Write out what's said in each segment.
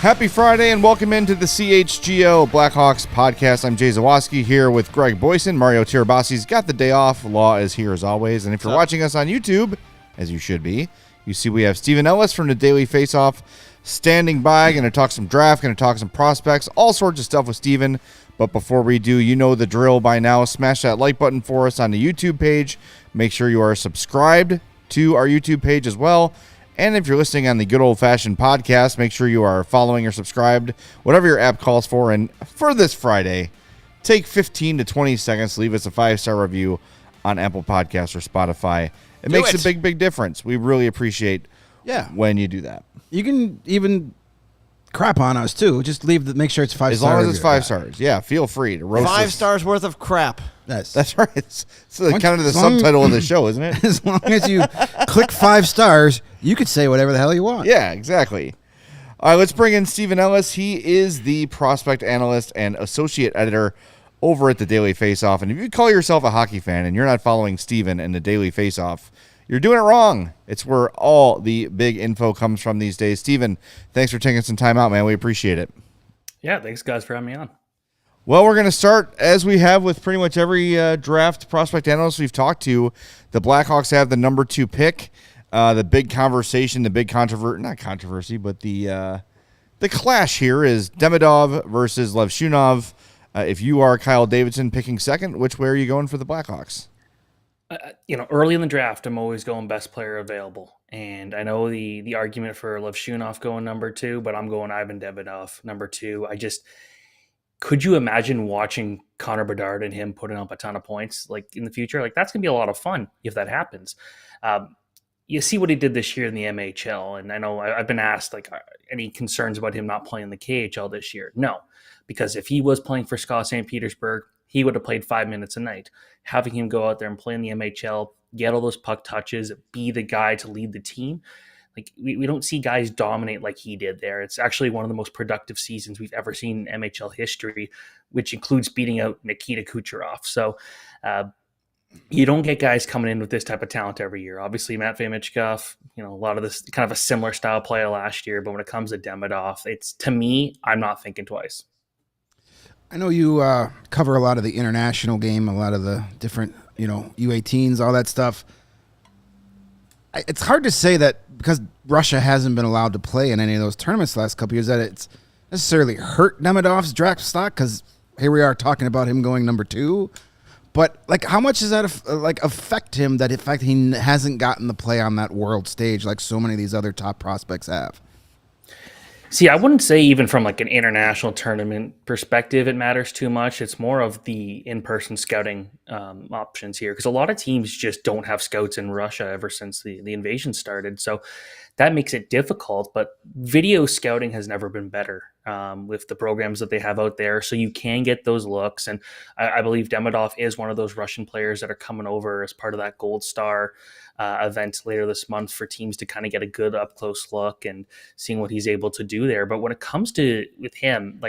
Happy Friday and welcome into the CHGO Blackhawks Podcast. I'm Zawaski here with Greg Boysen. Mario Tirabasi's got the day off. Law is here as always. And if you're watching us on YouTube, as you should be, you see we have Steven Ellis from the Daily Faceoff standing by. Going to talk some draft, going to talk some prospects, all sorts of stuff with Steven. But before we do, you know the drill by now. Smash that like button for us on the YouTube page. Make sure you are subscribed to our YouTube page as well. And if you're listening on the good old-fashioned podcast, make sure you are following or subscribed, whatever your app calls for. And for this Friday, take 15 to 20 seconds to leave us a 5-star review on Apple Podcasts or Spotify. It makes a big, big difference. We really appreciate when you do that. You can even crap on us, too. Just make sure it's 5 stars. As long as it's 5 stars. Yeah, feel free to roast 5 stars worth of crap. That's right. It's kind of the subtitle of the show, isn't it? As long as you click 5 stars, you could say whatever the hell you want. Yeah, exactly. All right, let's bring in Steven Ellis. He is the prospect analyst and associate editor over at the Daily Faceoff. And if you call yourself a hockey fan and you're not following Steven and the Daily Faceoff, you're doing it wrong. It's where all the big info comes from these days. Steven, thanks for taking some time out, man. We appreciate it. Yeah, thanks, guys, for having me on. Well, we're going to start, as we have with pretty much every draft prospect analyst we've talked to. The Blackhawks have the number 2 pick. The big conversation, the big not controversy, but the clash here is Demidov versus Levshunov. If you are Kyle Davidson picking second, which way are you going for the Blackhawks? Early in the draft, I'm always going best player available. And I know the argument for Levshunov going number 2, but I'm going Ivan Demidov number 2. Could you imagine watching Connor Bedard and him putting up a ton of points like in the future? Like that's gonna be a lot of fun if that happens. You see what he did this year in the MHL, and I know I've been asked any concerns about him not playing the KHL this year. No, because if he was playing for SKA St. Petersburg, he would have played 5 minutes a night. Having him go out there and play in the MHL, get all those puck touches, be the guy to lead the team. Like we don't see guys dominate like he did there. It's actually one of the most productive seasons we've ever seen in MHL history, which includes beating out Nikita Kucherov. So you don't get guys coming in with this type of talent every year. Obviously, Matvei Michkov, a lot of this kind of a similar style play last year. But when it comes to Demidov, to me, I'm not thinking twice. I know you cover a lot of the international game, a lot of the different, U18s, all that stuff. It's hard to say that because Russia hasn't been allowed to play in any of those tournaments the last couple of years that it's necessarily hurt Demidov's draft stock, because here we are talking about him going number 2. But how much does that affect him that in fact he hasn't gotten the play on that world stage like so many of these other top prospects have? See, I wouldn't say even from an international tournament perspective it matters too much. It's more of the in-person scouting options here, because a lot of teams just don't have scouts in Russia ever since the invasion started. So that makes it difficult, but video scouting has never been better with the programs that they have out there. So you can get those looks. And I believe Demidov is one of those Russian players that are coming over as part of that Gold Star event later this month for teams to kind of get a good up close look and seeing what he's able to do there. But when it comes to with him,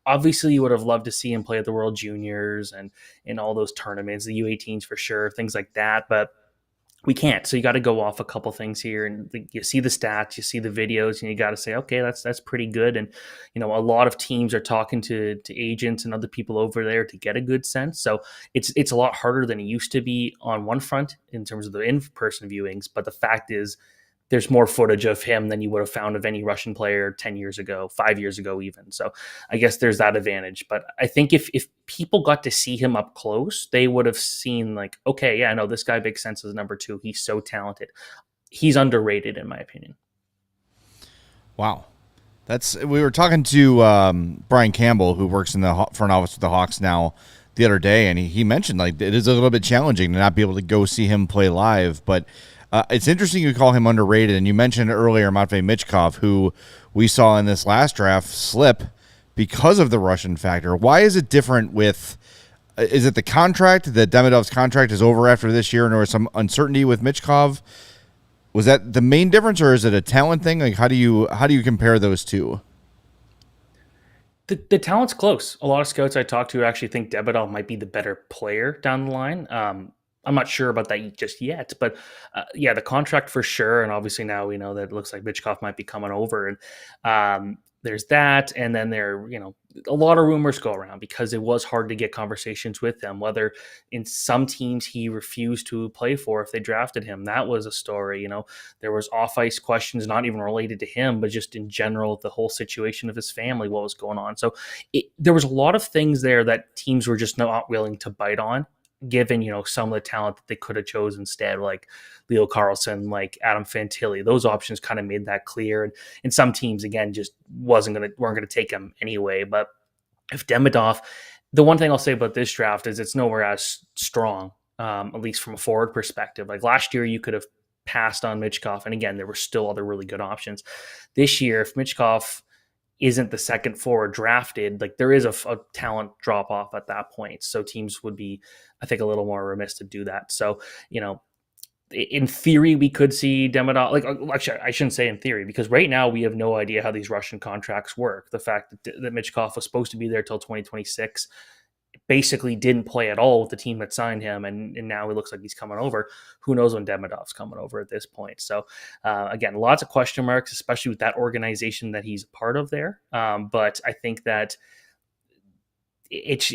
obviously you would have loved to see him play at the World Juniors and in all those tournaments, the U18s for sure, things like that. But we can't. So you got to go off a couple things here, and you see the stats, you see the videos, and you got to say, okay, that's pretty good. And a lot of teams are talking to agents and other people over there to get a good sense. So it's a lot harder than it used to be on one front in terms of the in-person viewings. But the fact is, there's more footage of him than you would have found of any Russian player 10 years ago, 5 years ago even. So I guess there's that advantage. But I think if people got to see him up close, they would have seen okay, yeah, no, this guy makes sense as number 2. He's so talented. He's underrated in my opinion. Wow. We were talking to Brian Campbell, who works in the front office with the Hawks now, the other day, and he mentioned like it is a little bit challenging to not be able to go see him play live. But it's interesting you call him underrated, and you mentioned earlier Matvei Michkov, who we saw in this last draft slip because of the Russian factor. Why is it different with? Is it the contract that Demidov's contract is over after this year, and there was some uncertainty with Michkov? Was that the main difference, or is it a talent thing? Like how do you compare those two? The talent's close. A lot of scouts I talked to actually think Demidov might be the better player down the line. I'm not sure about that just yet, but yeah, the contract for sure. And obviously now we know that it looks like Michkov might be coming over, and there's that. And then a lot of rumors go around because it was hard to get conversations with him, whether in some teams he refused to play for if they drafted him. That was a story. There was off ice questions, not even related to him, but just in general, the whole situation of his family, what was going on. So there was a lot of things there that teams were just not willing to bite on, given, some of the talent that they could have chosen instead, like Leo Carlsson, like Adam Fantilli. Those options kind of made that clear. And some teams, again, just weren't going to take him anyway. But if Demidov, the one thing I'll say about this draft is it's nowhere as strong, at least from a forward perspective. Like last year, you could have passed on Michkov. And again, there were still other really good options. This year, if Michkov isn't the second forward drafted, like there is a talent drop off at that point. So teams would be, I think, a little more remiss to do that. So, in theory, we could see Demidov, like actually I shouldn't say in theory, because right now we have no idea how these Russian contracts work. The fact that Michkov was supposed to be there till 2026, basically didn't play at all with the team that signed him, and now it looks like he's coming over. Who knows when Demidov's coming over at this point? So again, lots of question marks, especially with that organization that he's a part of there. But I think that it's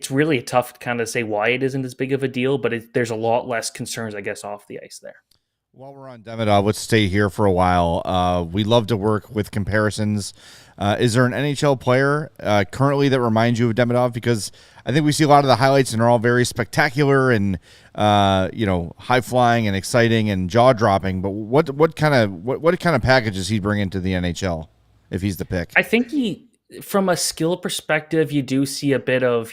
really tough to kind of say why it isn't as big of a deal, but there's a lot less concerns, I guess, off the ice there. While we're on Demidov, let's stay here for a while. We love to work with comparisons. Is there an NHL player currently that reminds you of Demidov? Because I think we see a lot of the highlights and they're all very spectacular and high flying and exciting and jaw dropping. But what kind of package does he bring into the NHL if he's the pick? I think from a skill perspective, you do see a bit of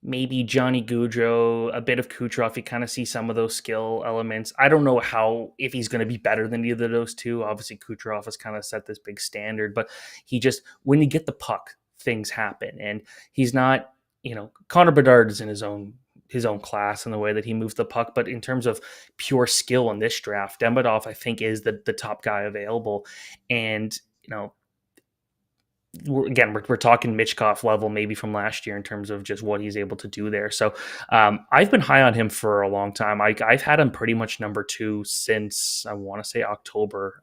maybe Johnny Gaudreau, a bit of Kucherov. You kind of see some of those skill elements. I don't know if he's going to be better than either of those two. Obviously, Kucherov has kind of set this big standard, but when you get the puck, things happen. And he's not, Connor Bedard is in his own class in the way that he moves the puck. But in terms of pure skill in this draft, Demidov, I think, is the top guy available. And, we're talking Michkov level maybe from last year in terms of just what he's able to do there. So I've been high on him for a long time. I've had him pretty much number 2 since I want to say October,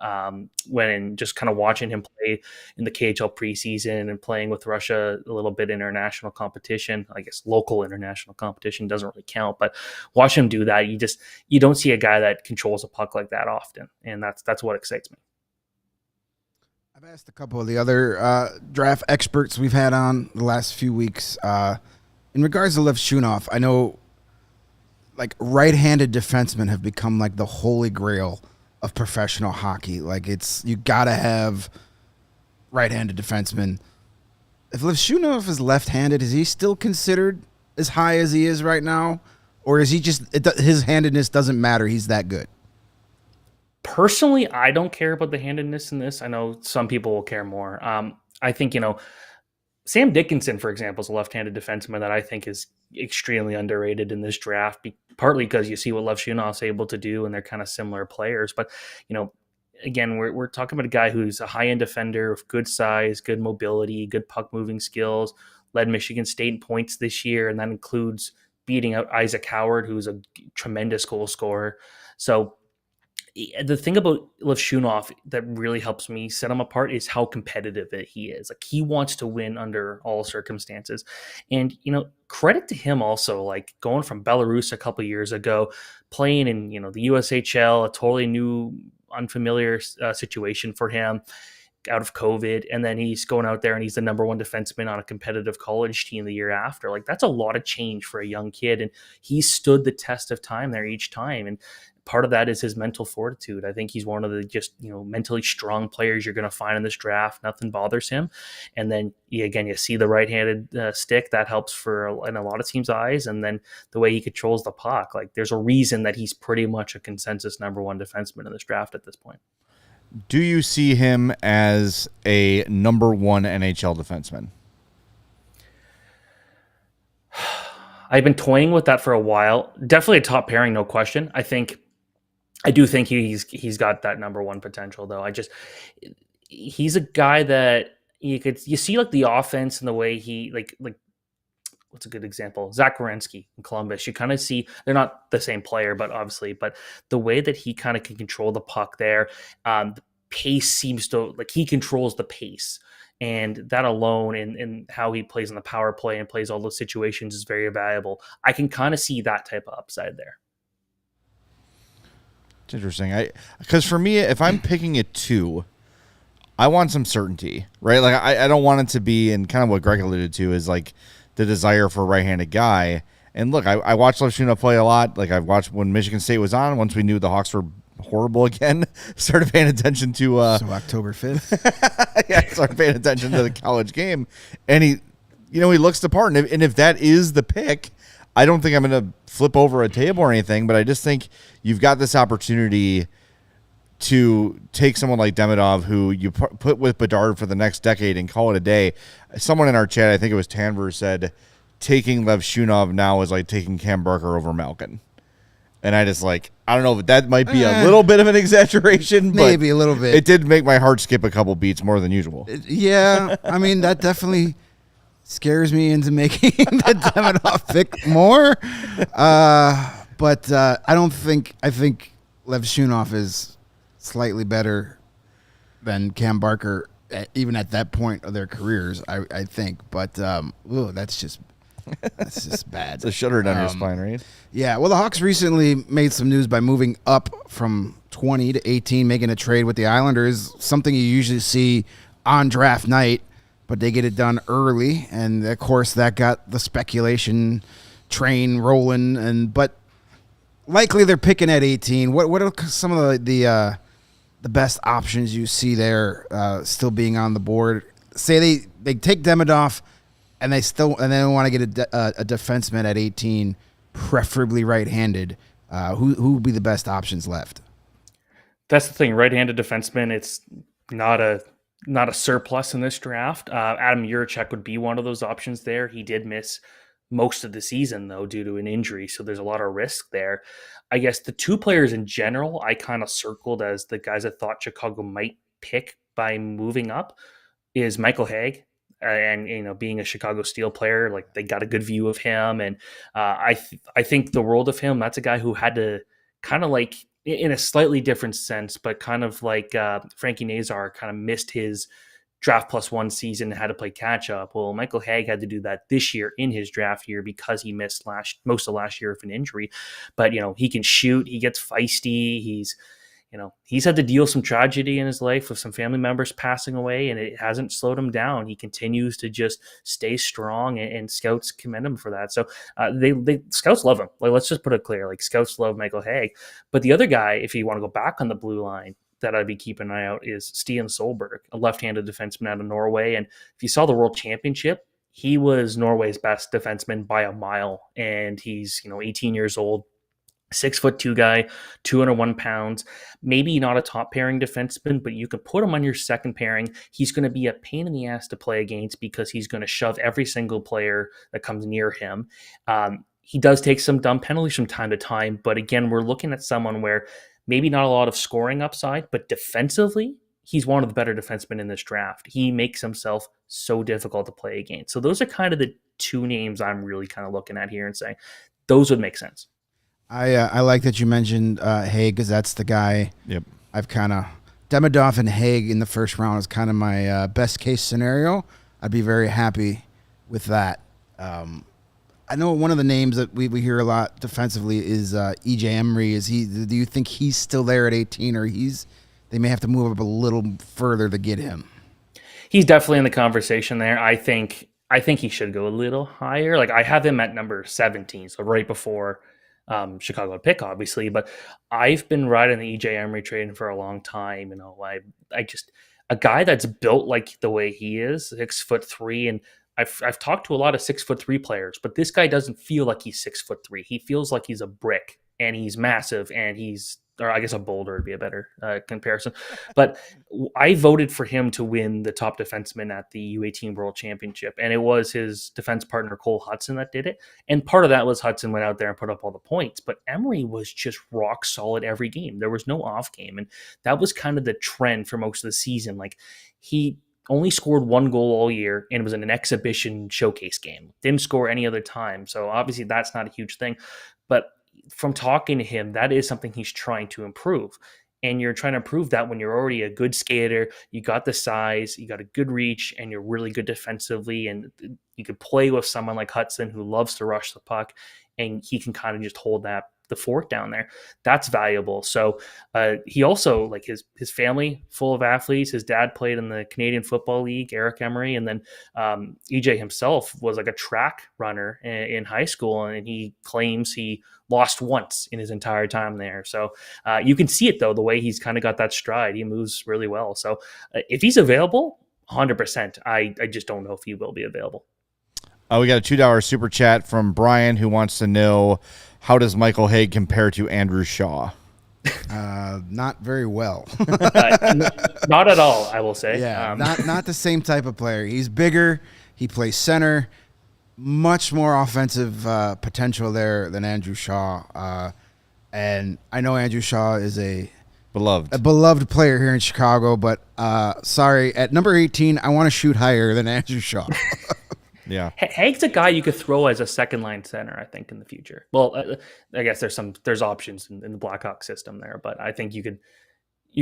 when just kind of watching him play in the KHL preseason and playing with Russia a little bit international competition. I guess local international competition doesn't really count, but watch him do that. You don't see a guy that controls a puck like that often, and that's what excites me. I've asked a couple of the other draft experts we've had on the last few weeks. In regards to Lev Shunov, I know like right-handed defensemen have become like the holy grail of professional hockey. Like you gotta have right-handed defensemen. If Lev Shunov is left-handed, is he still considered as high as he is right now? Or is he his handedness doesn't matter, he's that good? Personally, I don't care about the handedness in this. I know some people will care more. I think, Sam Dickinson, for example, is a left-handed defenseman that I think is extremely underrated in this draft, partly because you see what Lev Shunov's able to do, and they're kind of similar players. But, again, we're talking about a guy who's a high-end defender with good size, good mobility, good puck-moving skills, led Michigan State in points this year, and that includes beating out Isaac Howard, who's a tremendous goal scorer. So the thing about Lev Shunov that really helps me set him apart is how competitive he is. Like, he wants to win under all circumstances. And, credit to him also, like going from Belarus a couple of years ago, playing in, the USHL, a totally new, unfamiliar situation for him out of COVID. And then he's going out there and he's the number 1 defenseman on a competitive college team the year after. Like, that's a lot of change for a young kid. And he stood the test of time there each time. And part of that is his mental fortitude. I think he's one of the just, mentally strong players you're going to find in this draft. Nothing bothers him. And then you see the right-handed stick that helps in a lot of teams' eyes. And then the way he controls the puck, like there's a reason that he's pretty much a consensus number one defenseman in this draft at this point. Do you see him as a number one NHL defenseman? I've been toying with that for a while. Definitely a top pairing, no question. I do think he's got that number one potential, though. He's a guy that you see like the offense and the way he like what's a good example? Zach Werenski in Columbus. You kind of see they're not the same player, but the way that he kind of can control the puck there, the pace seems to like he controls the pace. And that alone and how he plays in the power play and plays all those situations is very valuable. I can kind of see that type of upside there. It's interesting. Because for me, if I'm picking a two, I want some certainty, right? Like I don't want it to be, and kind of what Greg alluded to is like the desire for a right-handed guy. And look, I watched Levshunov play a lot. Like I've watched when Michigan State was on. Once we knew the Hawks were horrible again, started paying attention to so October 5th. Yeah, started paying attention to the college game, and he looks the part. And if that is the pick, I don't think I'm going to flip over a table or anything, but I just think you've got this opportunity to take someone like Demidov, who you put with Bedard for the next decade and call it a day. Someone in our chat, I think it was Tanver, said taking Levshunov now is like taking Cam Barker over Malkin. And I don't know if that might be a little bit of an exaggeration, but maybe a little bit. It did make my heart skip a couple beats more than usual. Yeah, I mean, that definitely scares me into making the Demidov pick more. But I think Levshunov is slightly better than Cam Barker, even at that point of their careers, I think. But that's just bad. It's a shudder down your spine, right? Yeah, well, the Hawks recently made some news by moving up from 20 to 18, making a trade with the Islanders, something you usually see on draft night, but they get it done early, and of course that got the speculation train rolling. But likely they're picking at 18. What are some of the best options you see there still being on the board? Say they take Demidov, and they want to get a defenseman at 18, preferably right-handed. Who would be the best options left? That's the thing. Right-handed defenseman, it's not a surplus in this draft. Adam Juracek would be one of those options there. He did miss most of the season, though, due to an injury, so there's a lot of risk there. I guess the two players in general I kind of circled as the guys I thought Chicago might pick by moving up is Michael Hague. And being a Chicago Steel player, like they got a good view of him, and I think the world of him. That's a guy who had to kind of like, in a slightly different sense, but kind of like Frankie Nazar kind of missed his draft plus one season and had to play catch up. Well, Michael Hague had to do that this year in his draft year because he missed most of last year with an injury. But he can shoot, he gets feisty, he's had to deal some tragedy in his life with some family members passing away, and it hasn't slowed him down. He continues to just stay strong, and scouts commend him for that. So they scouts love him. Like, let's just put it clear. Like, scouts love Michael Hague. But the other guy, if you want to go back on the blue line, that I'd be keeping an eye out is Stian Solberg, a left-handed defenseman out of Norway. And if you saw the World Championship, he was Norway's best defenseman by a mile. And he's 18 years old. 6'2" guy, 201 pounds, maybe not a top pairing defenseman, but you can put him on your second pairing. He's going to be a pain in the ass to play against because he's going to shove every single player that comes near him. He does take some dumb penalties from time to time, but again, we're looking at someone where maybe not a lot of scoring upside, but defensively, he's one of the better defensemen in this draft. He makes himself so difficult to play against. So those are kind of the two names I'm really kind of looking at here and saying those would make sense. I like that you mentioned Hague, because that's the guy. Yep. I've kind of Demidov and Hague in the first round is kind of my best case scenario. I'd be very happy with that. I know one of the names that we hear a lot defensively is EJ Emery. Do you think he's still there at 18, or they may have to move up a little further to get him? He's definitely in the conversation there. I think he should go a little higher. Like, I have him at number 17, so right before Chicago would pick, obviously. But I've been riding the EJ Emery train for a long time. I just a guy that's built like the way he is, 6'3", and I've talked to a lot of 6'3" players, but this guy doesn't feel like he's 6'3". He feels like he's a brick, and he's massive, and or I guess a boulder would be a better comparison. But I voted for him to win the top defenseman at the U18 World Championship, and it was his defense partner Cole Hudson that did it. And part of that was Hudson went out there and put up all the points, but Emery was just rock solid every game. There was no off game, and that was kind of the trend for most of the season. Like, he only scored one goal all year, and it was in an exhibition showcase game. Didn't score any other time, so obviously that's not a huge thing. But from talking to him, that is something he's trying to improve. And you're trying to improve that when you're already a good skater, you got the size, you got a good reach, and you're really good defensively. And you could play with someone like Hudson who loves to rush the puck, and he can kind of just hold the fort down there. That's valuable. So he also, like, his family full of athletes. His dad played in the Canadian Football League, Eric Emery, and then EJ himself was like a track runner in high school, and he claims he lost once in his entire time there. So you can see it, though, the way he's kind of got that stride. He moves really well. So if he's available, 100%. I just don't know if he will be available. We got a $2 super chat from Brian, who wants to know, how does Michael Hague compare to Andrew Shaw? Not very well. Not at all, I will say. Yeah, not the same type of player. He's bigger. He plays center. Much more offensive potential there than Andrew Shaw. And I know Andrew Shaw is a beloved player here in Chicago, but sorry, at number 18, I want to shoot higher than Andrew Shaw. Yeah, Hague's a guy you could throw as a second line center, I think, in the future. Well, I guess there's options in the Blackhawks system there, but I think you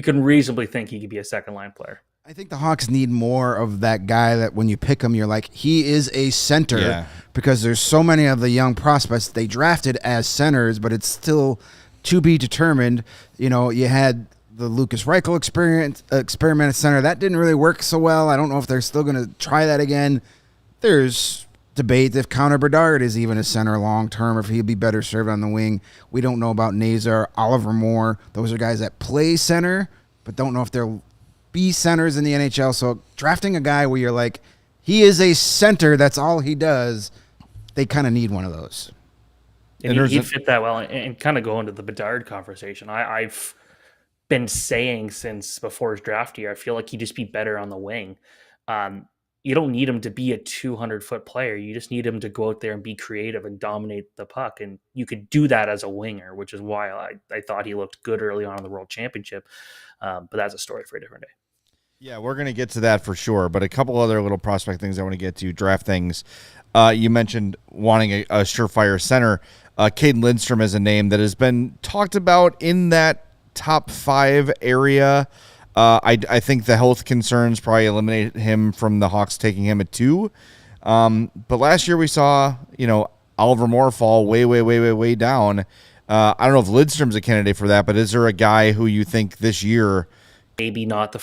can reasonably think he could be a second line player. I think the Hawks need more of that guy that when you pick him, you're like, he is a center, because there's so many of the young prospects they drafted as centers, but it's still to be determined. You know, you had the Lucas Reichel experiment at center. That didn't really work so well. I don't know if they're still going to try that again. There's debate if Connor Bedard is even a center long term, if he'd be better served on the wing. We don't know about Nazar, Oliver Moore. Those are guys that play center, but don't know if they'll be centers in the NHL. So drafting a guy where you're like, he is a center, that's all he does, they kind of need one of those. And he'd fit that well. And kind of go into the Bedard conversation, I've been saying since before his draft year, I feel like he'd just be better on the wing. You don't need him to be a 200-foot player. You just need him to go out there and be creative and dominate the puck. And you could do that as a winger, which is why I thought he looked good early on in the World Championship. But that's a story for a different day. Yeah, we're going to get to that for sure. But a couple other little prospect things I want to get to, draft things. You mentioned wanting a surefire center. Caden Lindstrom is a name that has been talked about in that top 5 area. I think the health concerns probably eliminate him from the Hawks taking him at 2. But last year we saw, Oliver Moore fall way down. I don't know if Lidstrom's a candidate for that, but is there a guy who you think this year? Maybe not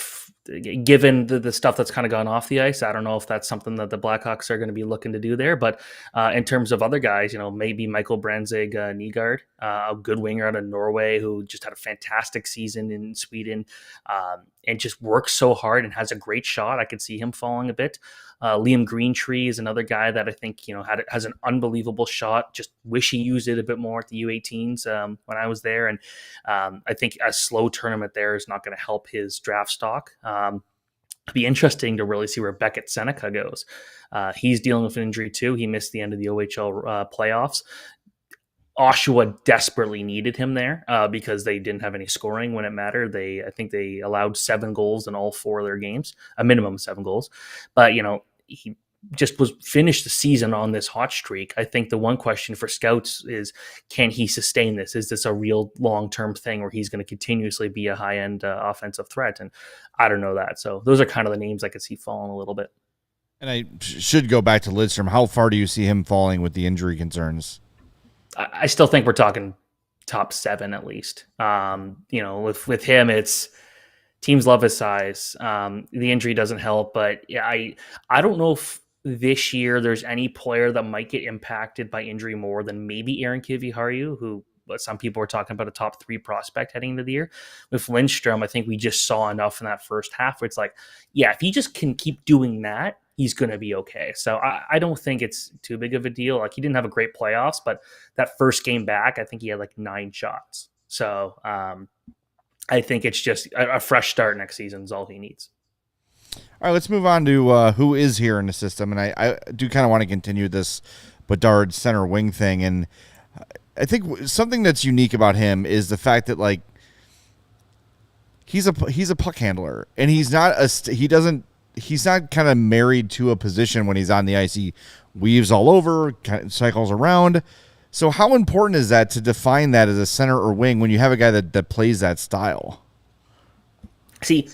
given the stuff that's kind of gone off the ice. I don't know if that's something that the Blackhawks are going to be looking to do there. But in terms of other guys, maybe Michael Branzig Nygaard, a good winger out of Norway who just had a fantastic season in Sweden and just works so hard and has a great shot. I could see him falling a bit. Liam Greentree is another guy that I think has an unbelievable shot. Just wish he used it a bit more at the U18s when I was there, and I think a slow tournament there is not going to help his draft stock. It'd be interesting to really see where Beckett Seneca goes. He's dealing with an injury too. He missed the end of the OHL playoffs. Oshawa desperately needed him there because they didn't have any scoring when it mattered. I think they allowed 7 goals in all 4 of their games, a minimum of 7 goals. But, he just finished the season on this hot streak. I think the one question for scouts is, can he sustain this? Is this a real long-term thing where he's going to continuously be a high-end offensive threat? And I don't know that. So those are kind of the names I could see falling a little bit. And I should go back to Lidstrom. How far do you see him falling with the injury concerns? I still think we're talking top 7 at least. With him, it's teams love his size. The injury doesn't help, but yeah, I don't know if this year there's any player that might get impacted by injury more than maybe Aaron Kiviharju, who some people were talking about a top 3 prospect heading into the year. With Lindstrom, I think we just saw enough in that first half where it's like, yeah, if he just can keep doing that, he's going to be okay. So I don't think it's too big of a deal. Like, he didn't have a great playoffs, but that first game back, I think he had like 9 shots. So I think it's just a fresh start next season is all he needs. All right, let's move on to who is here in the system. And I do kind of want to continue this Bedard center wing thing. And I think something that's unique about him is the fact that, like, he's a puck handler, and he's not kind of married to a position when he's on the ice. He weaves all over, kind of cycles around. So how important is that to define that as a center or wing when you have a guy that plays that style? See,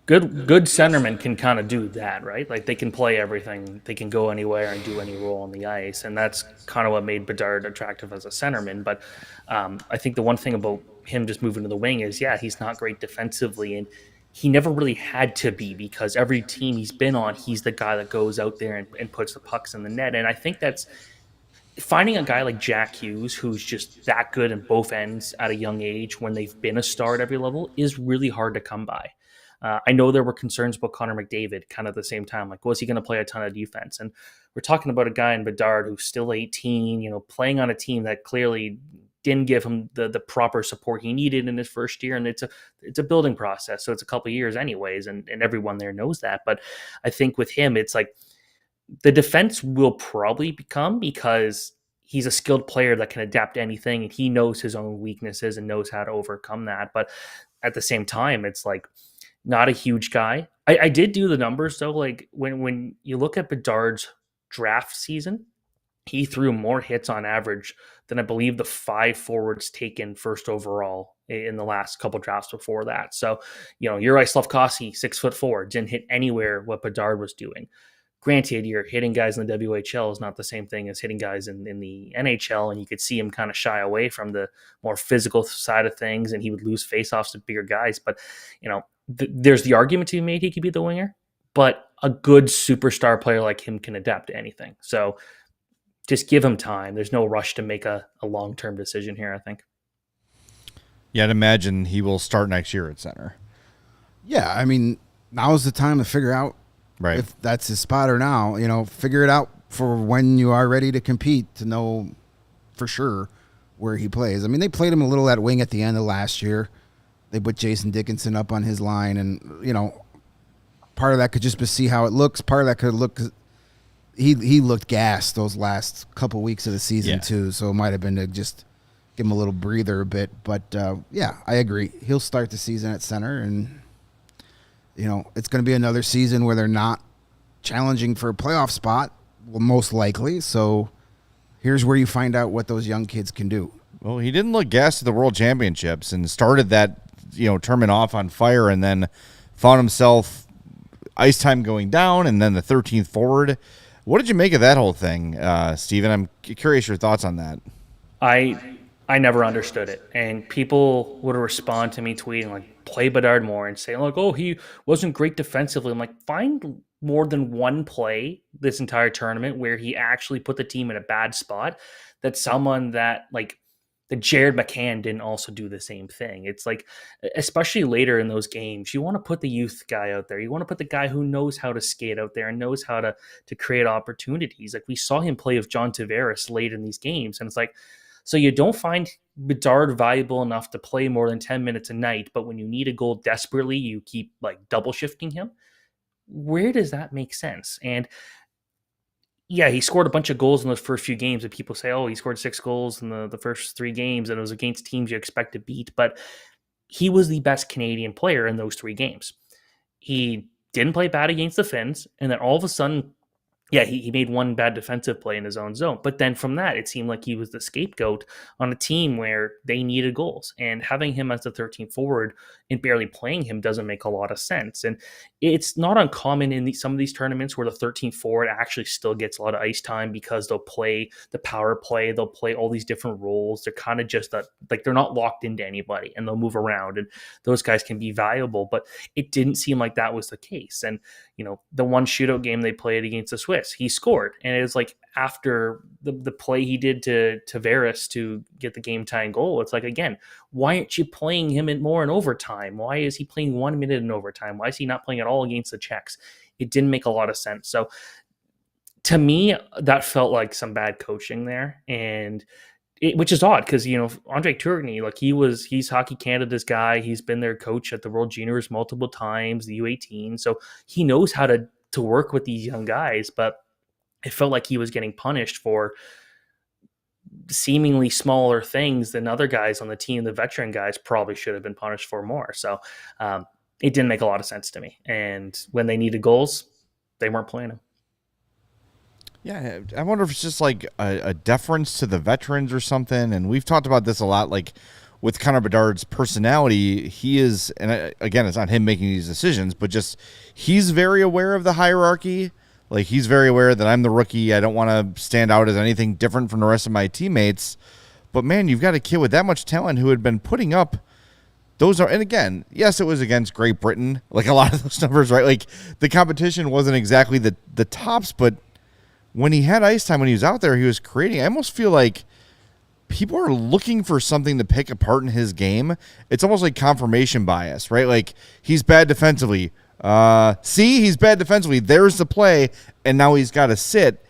good centermen can kind of do that, right? Like, they can play everything. They can go anywhere and do any role on the ice. And that's kind of what made Bedard attractive as a centerman. But I think the one thing about him just moving to the wing is, yeah, he's not great defensively. And he never really had to be, because every team he's been on, he's the guy that goes out there and puts the pucks in the net. And I think that's finding a guy like Jack Hughes, who's just that good in both ends at a young age when they've been a star at every level, is really hard to come by. I know there were concerns about Connor McDavid kind of at the same time. Like, was he going to play a ton of defense? And we're talking about a guy in Bedard who's still 18, playing on a team that clearly didn't give him the proper support he needed in his first year. And it's a building process. So it's a couple of years anyways. And everyone there knows that. But I think with him, it's like the defense will probably become, because he's a skilled player that can adapt to anything, and he knows his own weaknesses and knows how to overcome that. But at the same time, it's like, not a huge guy. I did do the numbers though. Like, when you look at Bedard's draft season, he threw more hits on average than I believe the 5 forwards taken first overall in the last couple drafts before that. So, Juraj Slafkovsky, 6'4", didn't hit anywhere what Bedard was doing. Granted, you're hitting guys in the WHL is not the same thing as hitting guys in the NHL, and you could see him kind of shy away from the more physical side of things, and he would lose faceoffs to bigger guys. But, there's the argument to be made he could be the winger, but a good superstar player like him can adapt to anything. So just give him time. There's no rush to make a long-term decision here, I think. Yeah, I'd imagine he will start next year at center. Yeah, I mean, now's the time to figure out if that's his spot or now. Figure it out for when you are ready to compete, to know for sure where he plays. I mean, they played him a little at wing at the end of last year. They put Jason Dickinson up on his line, and, part of that could just be see how it looks. Part of that could look, he looked gassed those last couple weeks of the season too, so it might have been to just give him a little breather a bit. But, yeah, I agree. He'll start the season at center, and, it's going to be another season where they're not challenging for a playoff spot, well, most likely. So here's where you find out what those young kids can do. Well, he didn't look gassed at the World Championships and started that tournament off on fire, and then found himself ice time going down, and then the 13th forward. What did you make of that whole thing, Steven? I'm curious your thoughts on that. I never understood it, and people would respond to me tweeting like, play Bedard more, and say like, oh, he wasn't great defensively. I'm like, find more than one play this entire tournament where he actually put the team in a bad spot. That's someone that, like, that Jared McCann didn't also do the same thing. It's like, especially later in those games, you want to put the youth guy out there. You want to put the guy who knows how to skate out there and knows how to create opportunities. Like, we saw him play with John Tavares late in these games. And it's like, so you don't find Bedard valuable enough to play more than 10 minutes a night, but when you need a goal desperately, you keep like double shifting him. Where does that make sense? And yeah, he scored a bunch of goals in those first few games, and people say, oh, he scored 6 goals in the first 3 games, and it was against teams you expect to beat. But he was the best Canadian player in those 3 games. He didn't play bad against the Finns, and then all of a sudden, yeah, he made one bad defensive play in his own zone. But then from that, it seemed like he was the scapegoat on a team where they needed goals. And having him as the 13th forward and barely playing him doesn't make a lot of sense. And it's not uncommon in some of these tournaments where the 13th forward actually still gets a lot of ice time, because they'll play the power play. They'll play all these different roles. They're kind of just like they're not locked into anybody, and they'll move around. And those guys can be valuable. But it didn't seem like that was the case. And, the one shootout game they played against the Swiss, this. He scored. And it's like after the play he did to Tavares to get the game tying goal, it's like, again, why aren't you playing him more in overtime? Why is he playing 1 minute in overtime? Why is he not playing at all against the Czechs? It didn't make a lot of sense. So to me, that felt like some bad coaching there. And which is odd because, Andre Tourigny, like he's Hockey Canada's guy. He's been their coach at the World Juniors multiple times, the U18. So he knows how to work with these young guys, but it felt like he was getting punished for seemingly smaller things than other guys on the team. The veteran guys probably should have been punished for more. So it didn't make a lot of sense to me. And when they needed goals, they weren't playing them. Yeah, I wonder if it's just like a deference to the veterans or something. And we've talked about this a lot, like with Connor Bedard's personality. He is, and again, it's not him making these decisions, but just he's very aware of the hierarchy. Like he's very aware that I'm the rookie. I don't want to stand out as anything different from the rest of my teammates. But man, you've got a kid with that much talent who had been putting up those and again, yes, it was against Great Britain. Like a lot of those numbers, right? Like the competition wasn't exactly the tops, but when he had ice time, when he was out there, he was creating. I almost feel like people are looking for something to pick apart in his game. It's almost like confirmation bias, right? Like he's bad defensively. He's bad defensively. There's the play, and now he's got to sit.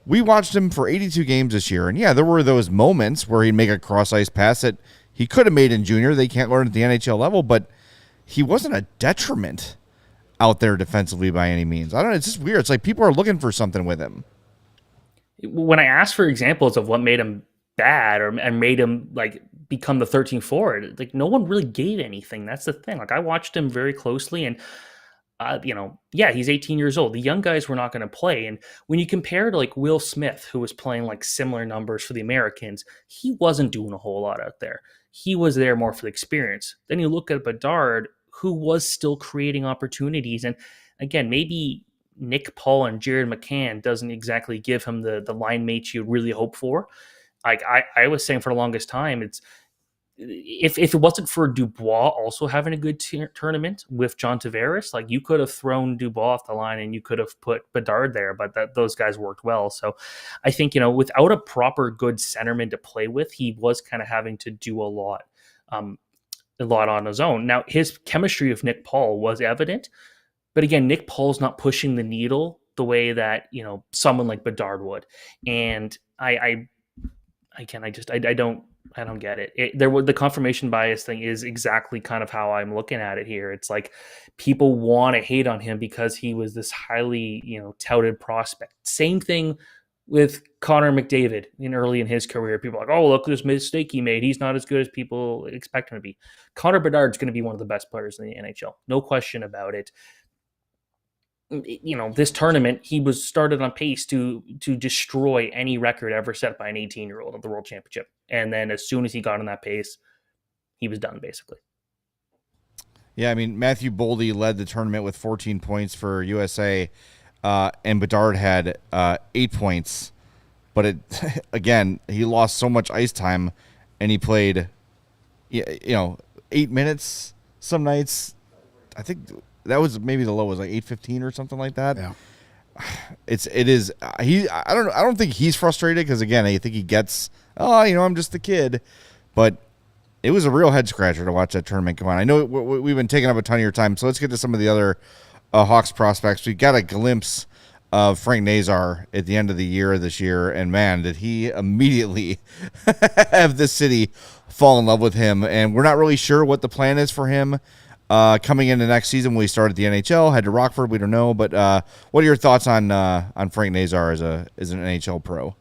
We watched him for 82 games this year, and yeah, there were those moments where he'd make a cross-ice pass that he could have made in junior. They can't learn at the NHL level, but he wasn't a detriment out there defensively by any means. I don't know. It's just weird. It's like people are looking for something with him. When I asked for examples of what made him bad and made him like become the 13th forward, like no one really gave anything. That's the thing. Like I watched him very closely, and he's 18 years old. The young guys were not going to play. And when you compare to like Will Smith, who was playing like similar numbers for the Americans, he wasn't doing a whole lot out there. He was there more for the experience. Then you look at Bedard, who was still creating opportunities. And again, maybe Nick Paul and Jared McCann doesn't exactly give him the line mates you really hope for. Like I was saying for the longest time, it's if it wasn't for Dubois also having a good tournament with John Tavares, like you could have thrown Dubois off the line and you could have put Bedard there, but those guys worked well. So I think, without a proper good centerman to play with, he was kind of having to do a lot on his own. Now his chemistry with Nick Paul was evident, but again, Nick Paul's not pushing the needle the way that, someone like Bedard would. And I don't get it. The confirmation bias thing is exactly kind of how I'm looking at it here. It's like people want to hate on him because he was this highly, touted prospect. Same thing with Connor McDavid early in his career. People are like, oh, look at this mistake he made. He's not as good as people expect him to be. Connor Bedard's going to be one of the best players in the NHL. No question about it. This tournament, he was started on pace to destroy any record ever set by an 18-year-old at the World Championship. And then as soon as he got on that pace, he was done, basically. Yeah, I mean, Matthew Boldy led the tournament with 14 points for USA, and Bedard had 8 points. But again, he lost so much ice time, and he played, 8 minutes some nights. I think that was maybe the low was like 8:15 or something like that. Yeah. I don't think he's frustrated because again, I think he gets, I'm just a kid, but it was a real head scratcher to watch that tournament come on. I know we've been taking up a ton of your time, so let's get to some of the other Hawks prospects. We got a glimpse of Frank Nazar at the end of the year this year, and man, did he immediately have the city fall in love with him. And we're not really sure what the plan is for him coming into next season when we start at the NHL. Head to Rockford, we don't know. But what are your thoughts on Frank Nazar as an NHL pro?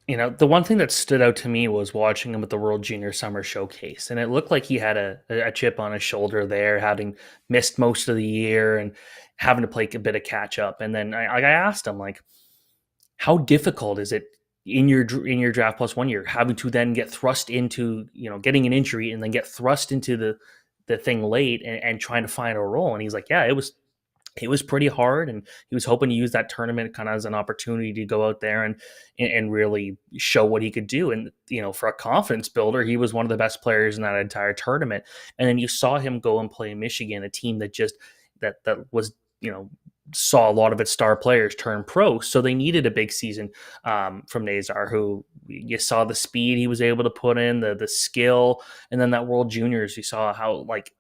The one thing that stood out to me was watching him at the World Junior Summer Showcase. And it looked like he had a chip on his shoulder there, having missed most of the year and having to play a bit of catch up. And then I asked him, like, how difficult is it in your draft plus 1 year, having to then get thrust into, getting an injury and then get thrust into the thing late and trying to find a role? And he's like, yeah, it was pretty hard, and he was hoping to use that tournament kind of as an opportunity to go out there and really show what he could do. And, for a confidence builder, he was one of the best players in that entire tournament. And then you saw him go and play in Michigan, a team that just, that was, saw a lot of its star players turn pro. So they needed a big season from Nazar, who you saw the speed he was able to put in, the skill, and then that World Juniors, you saw how, like,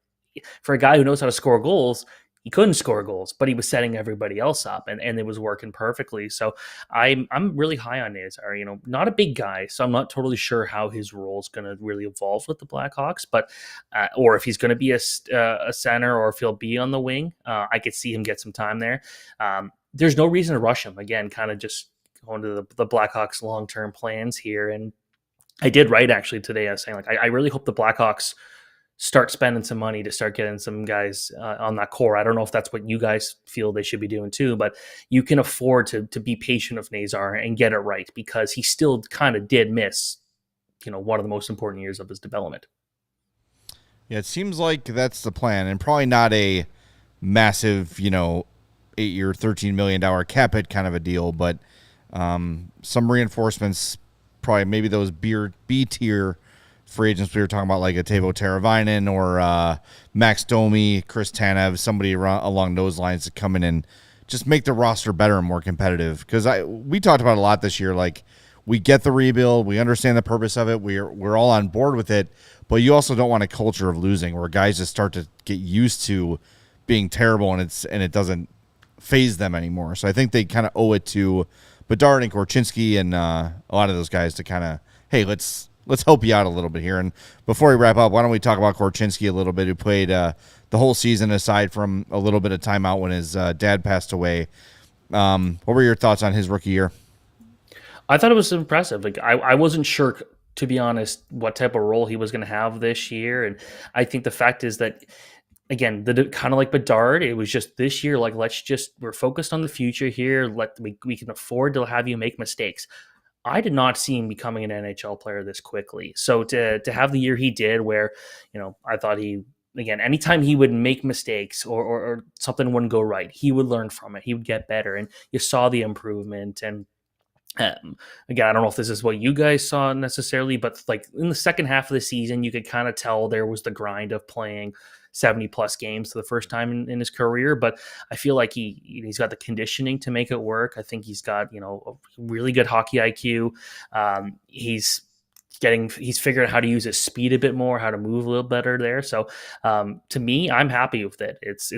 for a guy who knows how to score goals, he couldn't score goals, but he was setting everybody else up, and it was working perfectly. So I'm really high on Nazar. Not a big guy, so I'm not totally sure how his role is going to really evolve with the Blackhawks, but or if he's going to be a center or if he'll be on the wing. I could see him get some time there. There's no reason to rush him. Again, kind of just going to the Blackhawks' long-term plans here. And I did write actually today. I was saying, like, I really hope the Blackhawks start spending some money to start getting some guys on that core. I don't know if that's what you guys feel they should be doing too, but you can afford to be patient with Nazar and get it right, because he still kind of did miss, one of the most important years of his development. Yeah, it seems like that's the plan, and probably not a massive, 8-year, $13 million cap hit kind of a deal, but some reinforcements, probably maybe those B tier free agents we were talking about, like a Teuvo Teravainen or Max Domi, Chris Tanev, somebody along those lines to come in and just make the roster better and more competitive. Because we talked about a lot this year, like, we get the rebuild, we understand the purpose of it, we're all on board with it, but you also don't want a culture of losing where guys just start to get used to being terrible and it doesn't phase them anymore. So I think they kind of owe it to Bedard and Korchinski and a lot of those guys to kind of, hey, let's help you out a little bit here. And before we wrap up, why don't we talk about Korchinski a little bit, who played the whole season aside from a little bit of time out when his dad passed away. What were your thoughts on his rookie year? I thought it was impressive. Like, I wasn't sure, to be honest, what type of role he was going to have this year. And I think the fact is that, again, kind of like Bedard, it was just this year, like, we're focused on the future here. We can afford to have you make mistakes. I did not see him becoming an NHL player this quickly. So to have the year he did, where, I thought again, anytime he would make mistakes or something wouldn't go right, he would learn from it. He would get better. And you saw the improvement. And again, I don't know if this is what you guys saw necessarily, but like in the second half of the season, you could kind of tell there was the grind of playing 70 plus games for the first time in his career. But I feel like he's got the conditioning to make it work. I think he's got, a really good hockey IQ. He's figured out how to use his speed a bit more, how to move a little better there. So to me, I'm happy with it. It's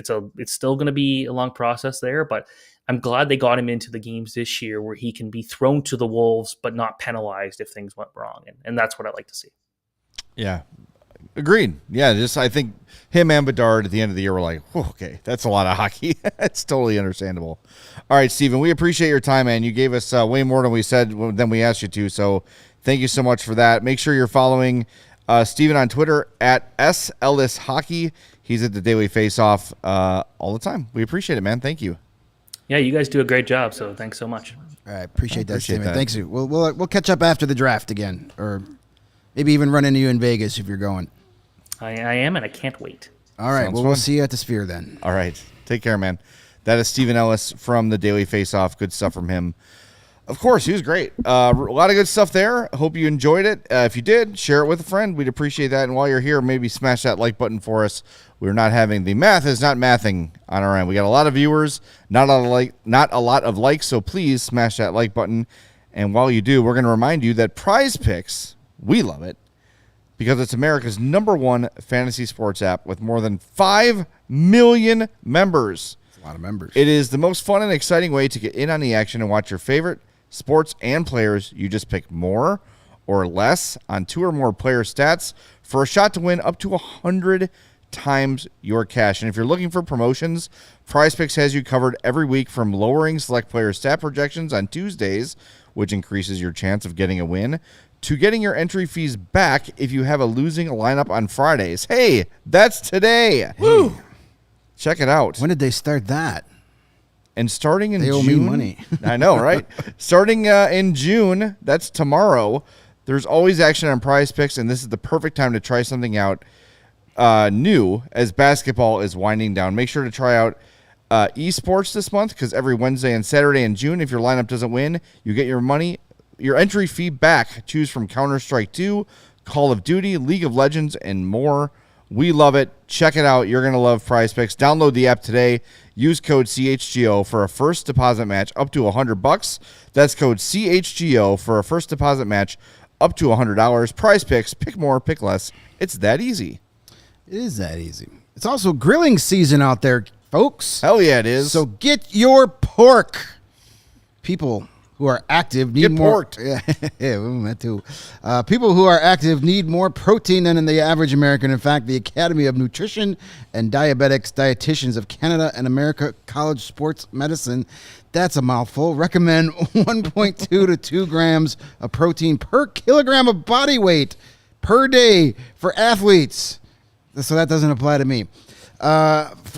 still going to be a long process there, but I'm glad they got him into the games this year where he can be thrown to the wolves, but not penalized if things went wrong. And that's what I like to see. Yeah. Agreed. Yeah, I think him and Bedard at the end of the year were like, okay, that's a lot of hockey. It's totally understandable. All right, Steven, we appreciate your time, man. You gave us way more than we asked you to, so thank you so much for that. Make sure you're following Steven on Twitter at @SEllisHockey. He's at the Daily Faceoff all the time. We appreciate it, man. Thank you. Yeah, you guys do a great job, so thanks so much. All right, appreciate that, Steven. Thanks. We'll catch up after the draft again, or maybe even run into you in Vegas if you're going. I am, and I can't wait. All right. We'll see you at the Sphere then. All right. Take care, man. That is Steven Ellis from the Daily Faceoff. Good stuff from him. Of course, he was great. A lot of good stuff there. Hope you enjoyed it. If you did, share it with a friend. We'd appreciate that. And while you're here, maybe smash that like button for us. We're not having the math is not mathing on our end. We got a lot of viewers, not a lot of likes. So please smash that like button. And while you do, we're going to remind you that Prize Picks, we love it, because it's America's #1 fantasy sports app with more than 5 million members. That's a lot of members. It is the most fun and exciting way to get in on the action and watch your favorite sports and players. You just pick more or less on 2 or more player stats for a shot to win up to 100 times your cash. And if you're looking for promotions, Prize Picks has you covered every week, from lowering select player stat projections on Tuesdays, which increases your chance of getting a win, to getting your entry fees back if you have a losing lineup on Fridays. Hey, that's today. Woo! Check it out. When did they start that? And starting in June. They owe me money. I know, right? Starting in June, that's tomorrow, there's always action on Prize Picks, and this is the perfect time to try something out new as basketball is winding down. Make sure to try out esports this month, because every Wednesday and Saturday in June, if your lineup doesn't win, you get your entry fee back. Choose from Counter-Strike 2, Call of Duty, League of Legends, and more. We love it. Check it out. You're going to love Prize Picks. Download the app today. Use code CHGO for a first deposit match up to $100. That's code CHGO for a first deposit match up to $100. Prize Picks. Pick more, pick less. It's that easy. It is that easy. It's also grilling season out there, folks. Hell yeah, it is. So get your pork. People who are active need more. Yeah, that too. People who are active need more protein than the average American. In fact, the Academy of Nutrition and Dietitians of Canada and America College Sports Medicine, that's a mouthful, recommend 1.2 to 2 grams of protein per kilogram of body weight per day for athletes. So that doesn't apply to me. 1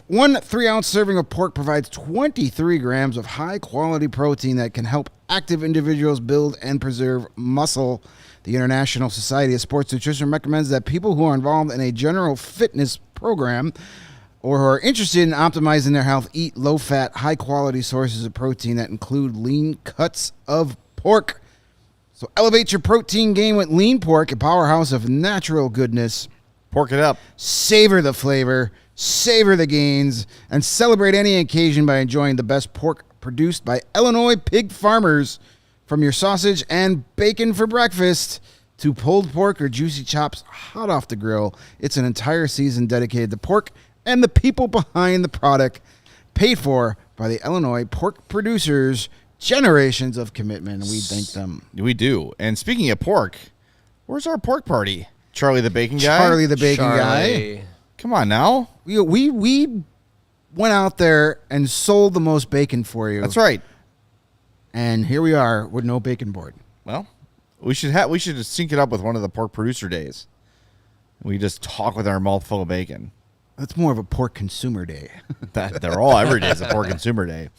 3-ounce serving of pork provides 23 grams of high-quality protein that can help active individuals build and preserve muscle. The International Society of Sports Nutrition recommends that people who are involved in a general fitness program or who are interested in optimizing their health eat low-fat, high-quality sources of protein that include lean cuts of pork. So elevate your protein game with lean pork, a powerhouse of natural goodness. Pork it up. Savor the flavor, savor the gains, and celebrate any occasion by enjoying the best pork produced by Illinois pig farmers. From your sausage and bacon for breakfast to pulled pork or juicy chops hot off the grill, it's an entire season dedicated to pork and the people behind the product, paid for by the Illinois pork producers. Generations of commitment, and we thank them. We do. And speaking of pork, where's our pork party? Charlie the Bacon Guy? Charlie the Bacon Guy. Come on now. We went out there and sold the most bacon for you. That's right. And here we are with no bacon board. Well, we should just sync it up with one of the pork producer days. We just talk with our mouth full of bacon. That's more of a pork consumer day. They're all every day is a pork consumer day.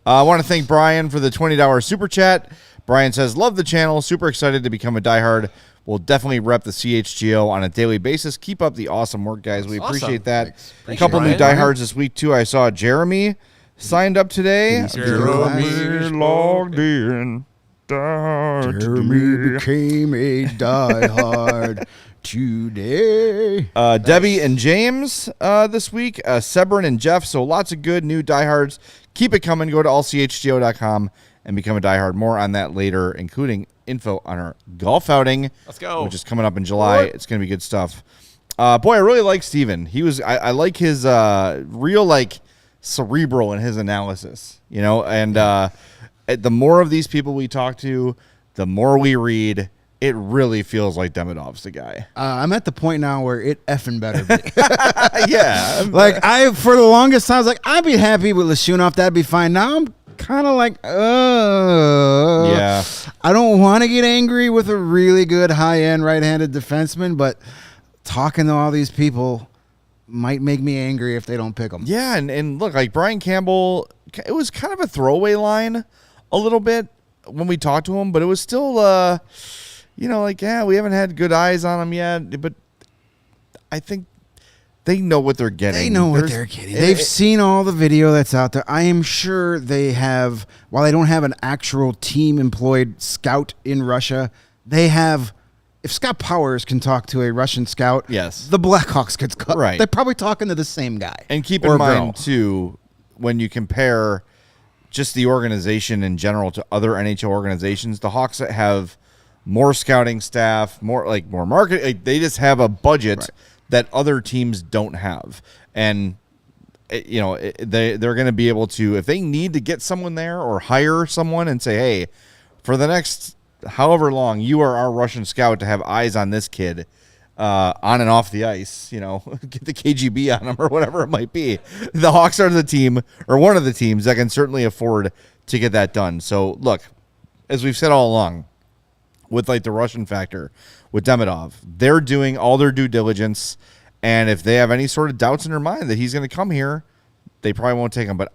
I want to thank Brian for the $20 super chat. Brian says, love the channel. Super excited to become a diehard. We'll definitely rep the CHGO on a daily basis. Keep up the awesome work, guys. We appreciate that. A couple new diehards this week, too. I saw Jeremy signed up today. Jeremy logged in. Jeremy became a diehard today. Debbie and James this week. Sebrin and Jeff. So lots of good new diehards. Keep it coming. Go to allchgo.com and become a diehard. More on that later, including info on our golf outing. Let's go. Which is coming up in July. It's going to be good stuff. Boy, I really like Steven. I like his real cerebral in his analysis, and the more of these people we talk to, the more we read, it really feels like Demidov's the guy. I'm at the point now where it effing better be. Yeah. For the longest time, I was like, I'd be happy with Lashunov. That'd be fine. Now I'm kind of like, yeah. I don't want to get angry with a really good high-end right-handed defenseman, but talking to all these people might make me angry if they don't pick him. Yeah, and look, like Brian Campbell, it was kind of a throwaway line a little bit when we talked to him, but it was still, we haven't had good eyes on him yet, but I think they know what they're getting. They know what they're getting. They've seen all the video that's out there. I am sure they have, while they don't have an actual team-employed scout in Russia, they have, if Scott Powers can talk to a Russian scout, yes, the Blackhawks could. Right. They're probably talking to the same guy. And keep in mind, too, when you compare just the organization in general to other NHL organizations, the Hawks have more scouting staff, more market. They just have a budget that other teams don't have. And, they're going to be able to, if they need to get someone there or hire someone and say, hey, for the next however long, you are our Russian scout to have eyes on this kid on and off the ice, get the KGB on him or whatever it might be. The Hawks are the team or one of the teams that can certainly afford to get that done. So, look, as we've said all along, with the Russian factor, with Demidov, they're doing all their due diligence, and if they have any sort of doubts in their mind that he's going to come here, they probably won't take him. But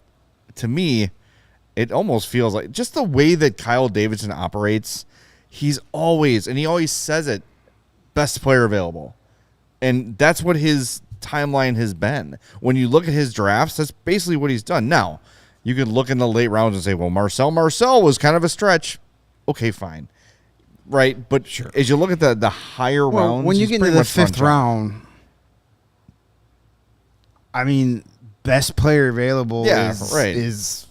to me, it almost feels like just the way that Kyle Davidson operates, he always says it, best player available. And that's what his timeline has been. When you look at his drafts, that's basically what he's done. Now, you could look in the late rounds and say, well, Marcel was kind of a stretch. Okay, fine. Right, but as you look at the higher rounds, when you get into the fifth round, I mean, best player available right. is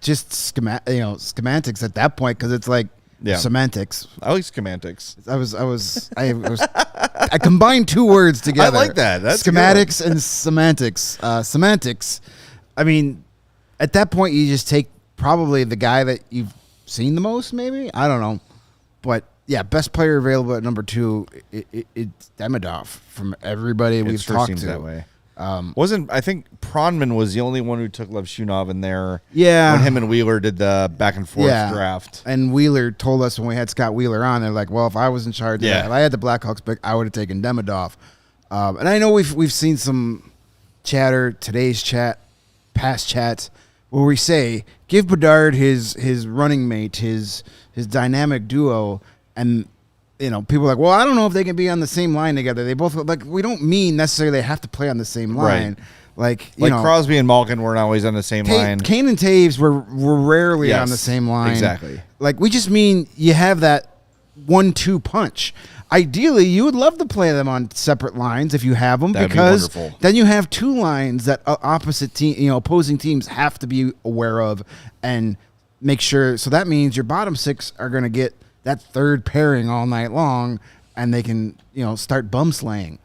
just semantics at that point because it's like semantics. I like semantics. I combined two words together. I like that. That's schematics and semantics. Semantics. I mean, at that point, you just take probably the guy that you've seen the most, maybe? I don't know. But, yeah, best player available at number 2, it's Demidov from everybody we've talked to. That way. I think Pronman was the only one who took Levshunov in there when him and Wheeler did the back and forth draft. And Wheeler told us when we had Scott Wheeler on, they're like, well, if I was in charge of that, if I had the Blackhawks pick, I would have taken Demidov. And I know we've seen some chatter, today's chat, past chats, where we say, give Bedard his running mate, his dynamic duo, and people are like, well, I don't know if they can be on the same line together. They both we don't mean necessarily they have to play on the same line. Right. Like Crosby and Malkin weren't always on the same line. Kane and Taves were rarely on the same line. Exactly. Like we just mean you have that 1-2 punch. Ideally, you would love to play them on separate lines if you have them, because then you have two lines that opposing teams have to be aware of and make sure. So that means your bottom 6 are going to get that third pairing all night long, and they can start bum slaying.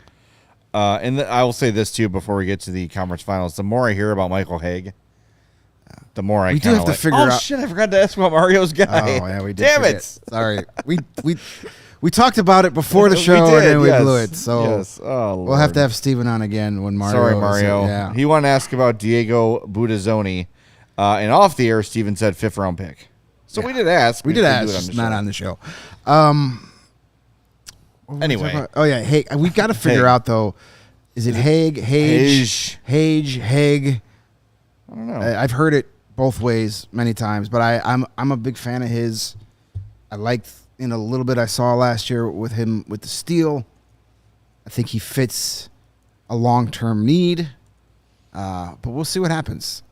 And I will say this too before we get to the conference finals: the more I hear about Michael Haig, the more I do have to figure out. Oh shit! I forgot to ask about Mario's guy. Oh yeah, we did. Damn it! Sorry, we talked about it before the show and then we blew it. So we'll have to have Steven on again when Mario. Sorry, Mario. He wanted to ask about Diego Budazzoni, and off the air, Steven said 5th round pick. So we did ask. We did ask, not on the show. Anyway. Oh, yeah. Hey, we've got to figure out, though, is it Haig? Hage? Haig? I don't know. I've heard it both ways many times, but I'm a big fan of his. I liked a little bit I saw last year with him with the Steel. I think he fits a long-term need, but we'll see what happens.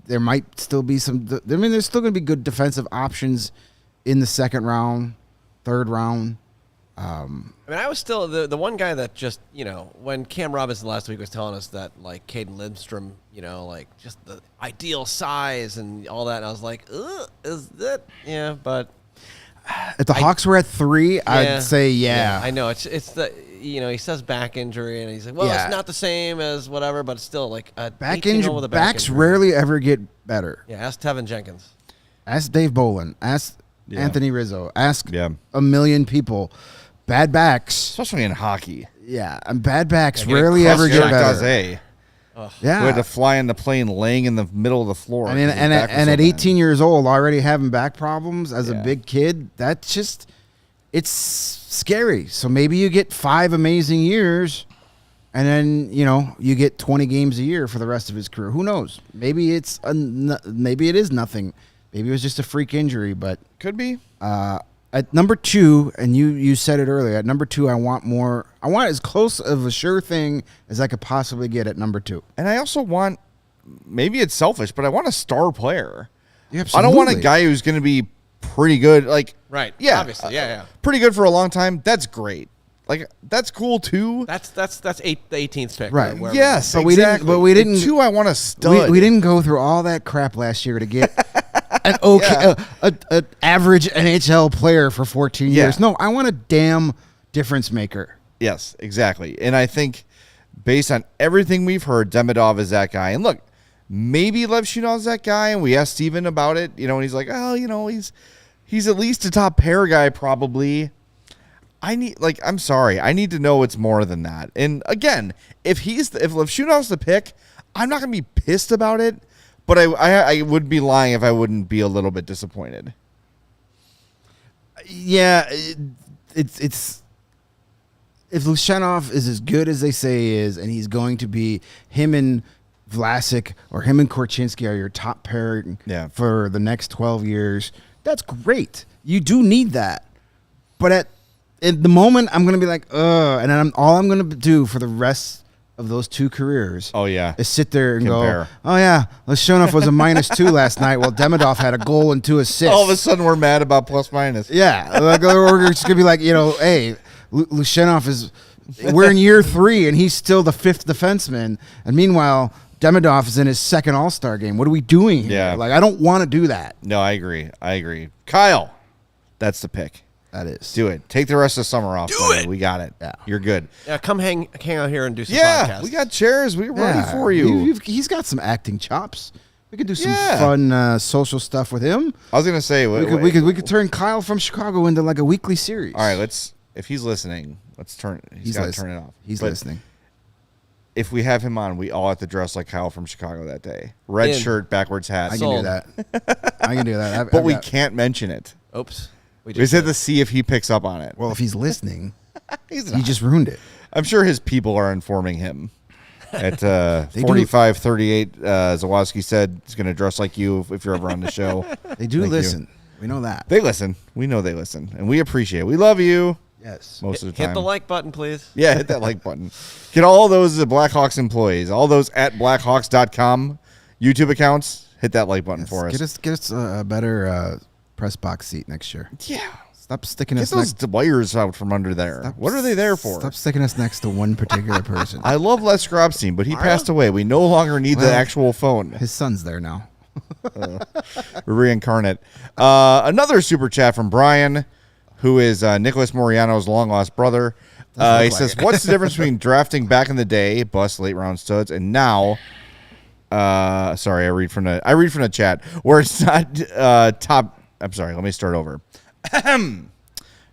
There might still be some. There's still going to be good defensive options in the 2nd round, 3rd round. I was still the one guy that just when Cam Robinson last week was telling us that like Caden Lindstrom, just the ideal size and all that, and I was like, is that but if the Hawks were at 3, I'd say yeah. I know it's the. He says back injury, and he's like, well, it's not the same as whatever, but it's still like a back injury. Backs rarely ever get better. Yeah, ask Tevin Jenkins. Ask Dave Bolin. Ask Anthony Rizzo. Ask a million people. Bad backs. Especially in hockey. Yeah, and bad backs rarely ever get better. We had to fly in the plane laying in the middle of the floor. I mean, and at 18 years old, already having back problems as a big kid, that's just... It's scary. So maybe you get 5 amazing years, and then you get 20 games a year for the rest of his career. Who knows? Maybe maybe it is nothing. Maybe it was just a freak injury, but could be. At number 2, and you said it earlier. At number 2, I want more. I want as close of a sure thing as I could possibly get at number 2. And I also want. Maybe it's selfish, but I want a star player. Yeah, I don't want a guy who's going to be pretty good, right? Yeah, obviously, pretty good for a long time. That's great. That's cool too. That's the 18th pick, right? Yes, but exactly. we didn't. At 2, I want a stud. We didn't go through all that crap last year to get an an average NHL player for 14 years. No, I want a damn difference maker. Yes, exactly. And I think based on everything we've heard, Demidov is that guy. And look, maybe Levshunov's that guy, and we asked Steven about it, and he's like, he's at least a top pair guy probably. I'm sorry, I need to know it's more than that. And again, if Levshunov's the pick, I'm not gonna be pissed about it, but I would be lying if I wouldn't be a little bit disappointed. Yeah, it's if Levshunov is as good as they say he is, and he's going to be, him and Vlasic or him and Korchinski are your top pairing for the next 12 years. That's great. You do need that. But at the moment, I'm going to be like, and then all I'm going to do for the rest of those 2 careers is sit there and go, oh, yeah, Levshunov was a -2 last night. Well, Demidov had a goal and 2 assists. All of a sudden, we're mad about plus minus. Yeah. Or we're just going to be like, hey, Levshunov is we're in year 3, and he's still the 5th defenseman. And meanwhile, Demidov is in his 2nd All-Star game. What are we doing here? Yeah. Like, I don't want to do that. No, I agree. Kyle, that's the pick. That is. Do it. Take the rest of the summer off. Buddy. We got it. Yeah. You're good. Yeah, come hang out here and do some Yeah, podcasts. we got chairs. We're ready for you. He's got some acting chops. We could do some Yeah. fun social stuff with him. I was gonna say We could turn Kyle from Chicago into like a weekly series. All right, if he's listening, let's turn. He's got to turn it off. He's But listening. If we have him on, we all have to dress like Kyle from Chicago that day. Red shirt, backwards hat. I can do Sold. that. I can do that. But we can't mention it. Oops. We just have to see if he picks up on it. Well, if he's listening, He's he not. just ruined it. I'm sure his people are informing him. At do. 45:38, Zawaski said he's going to dress like you if you're ever on the show. They do Thank you. listen. We know that. They listen. We know they listen, and we appreciate it. We love you Yes. most of the time. Hit the like button, please. Yeah, hit that like button. Get all those Blackhawks employees, all those at blackhawks.com YouTube accounts. Hit that like button for us. Get us a better press box seat next year. Yeah. Stop sticking Get us those next. wires out from under there. What are they there for? Stop sticking us next to one particular person. I love Les Grobstein, but he passed away. We no longer need the Well, actual phone. His son's there now. Reincarnate. Another super chat from Brian, who is Nicholas Moriano's long-lost brother. He says, what's the difference between drafting back in the day, bust late round studs, and now... sorry, I read from the chat, where it's not top... I'm sorry, let me start over.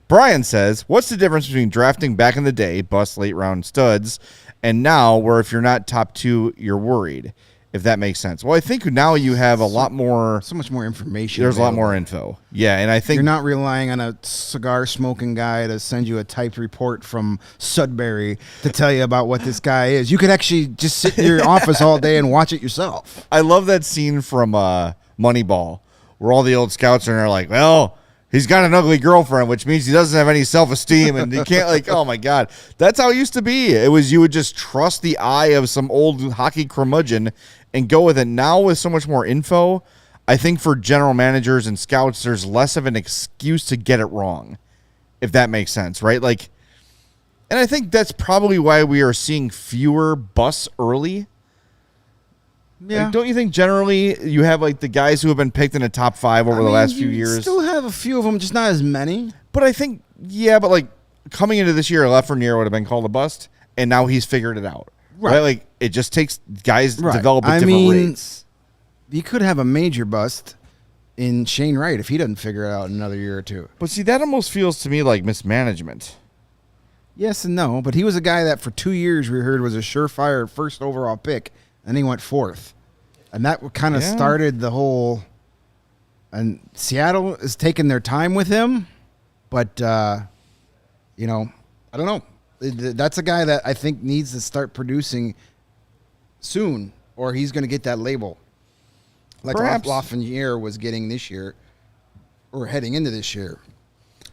Brian says, what's the difference between drafting back in the day, bust late round studs, and now where if you're not top 2, you're worried, if that makes sense? Well, I think now you have a lot more... So much more information. There's a lot available. more info. Yeah, and I think... You're not relying on a cigar-smoking guy to send you a typed report from Sudbury to tell you about what this guy is. You could actually just sit in your office all day and watch it yourself. I love that scene from Moneyball, where all the old scouts are there like, well... He's got an ugly girlfriend, which means he doesn't have any self-esteem, and he can't, like, oh, my God. That's how it used to be. It was you would just trust the eye of some old hockey curmudgeon and go with it. Now with so much more info, I think for general managers and scouts, there's less of an excuse to get it wrong, if that makes sense, right? Like, and I think that's probably why we are seeing fewer busts early. Yeah. Like, don't you think generally you have like the guys who have been picked in the top 5 over the last few You years? still have a few of them, just not as many. But I think, yeah, but like coming into this year, Lafreniere would have been called a bust, and now he's figured it out. Right? Like it just takes guys develop at different rates. You could have a major bust in Shane Wright if he doesn't figure it out in another year or two. But see, that almost feels to me like mismanagement. Yes and no, but he was a guy that for 2 years we heard was a surefire first overall pick, and he went 4th. And that kind of started the whole... And Seattle is taking their time with him, but, you know, I don't know. That's a guy that I think needs to start producing soon, or he's going to get that label. Like Lafreniere was getting this year, or heading into this year.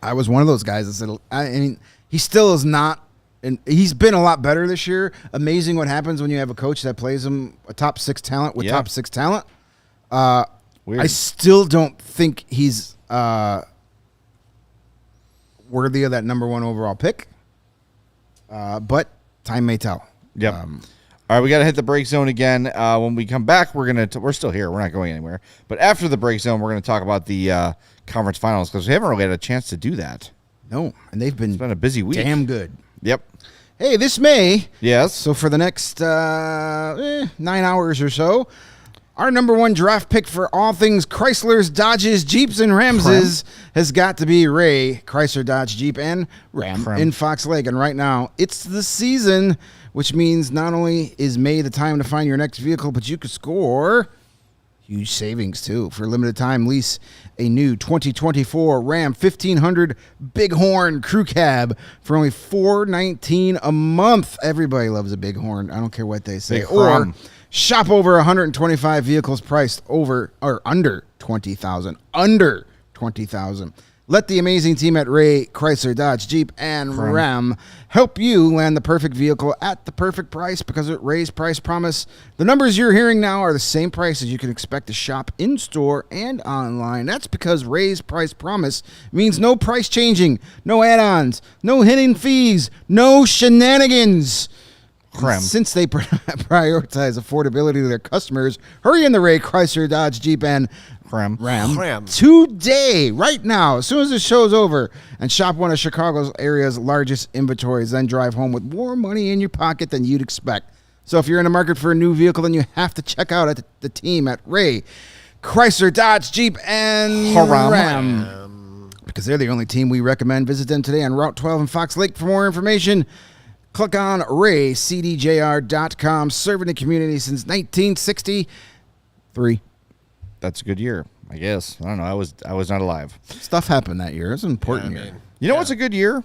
I was one of those guys that said, I mean, he still is not, and he's been a lot better this year. Amazing what happens when you have a coach that plays him a top 6 talent with top 6 talent. Weird. I still don't think he's worthy of that number 1 overall pick. But time may tell. Yep. All right, we got to hit the break zone again. When we come back, we're still here. We're not going anywhere. But after the break zone, we're going to talk about the conference finals because we haven't really had a chance to do that. No, and they've been, It's been a busy week. damn good. Yep. Hey, this May. Yes. So for the next 9 hours or so, our number 1 draft pick for all things Chryslers, Dodges, Jeeps, and Ramses has got to be Ray Chrysler, Dodge, Jeep, and Ram in Fox Lake. And right now, it's the season, which means not only is May the time to find your next vehicle, but you could score huge savings, too. For a limited time, lease a new 2024 Ram 1500 Bighorn Crew Cab for only $419 a month. Everybody loves a Bighorn. I don't care what they say. Big Ram. Shop over 125 vehicles priced over or under $20,000. Under $20,000. Let the amazing team at Ray, Chrysler, Dodge, Jeep, and Ram help you land the perfect vehicle at the perfect price, because at Ray's Price Promise, the numbers you're hearing now are the same prices you can expect to shop in-store and online. That's because Ray's Price Promise means no price changing, no add-ons, no hidden fees, no shenanigans. Since they prioritize affordability to their customers, hurry in the Ray, Chrysler, Dodge, Jeep, and Ram today, right now, as soon as the show's over, and shop one of Chicago's area's largest inventories, then drive home with more money in your pocket than you'd expect. So if you're in the market for a new vehicle, then you have to check out the team at Ray, Chrysler, Dodge, Jeep, and Ram. Because they're the only team we recommend. Visit them today on Route 12 in Fox Lake for more information. Click on raycdjr.com, serving the community since 1963. That's a good year, I guess. I don't know. I was not alive. Stuff happened that year. It's an important year. You know what's a good year?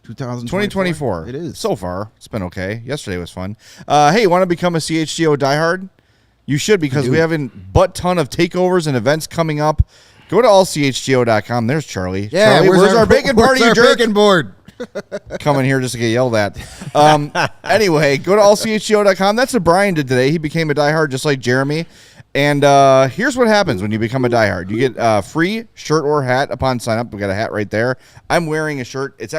2024. It is. So far, it's been okay. Yesterday was fun. Hey, want to become a CHGO diehard? You should, because we have a butt ton of takeovers and events coming up. Go to allchgo.com. There's Charlie. Yeah, Charlie, where's our bacon party, you jerk? Bacon board. Coming here just to get yelled at. Anyway, go to allchgo.com. That's what Brian did today. He became a diehard just like Jeremy. And here's what happens when you become a diehard. You get a free shirt or hat upon sign up. We got a hat right there. I'm wearing a shirt. It's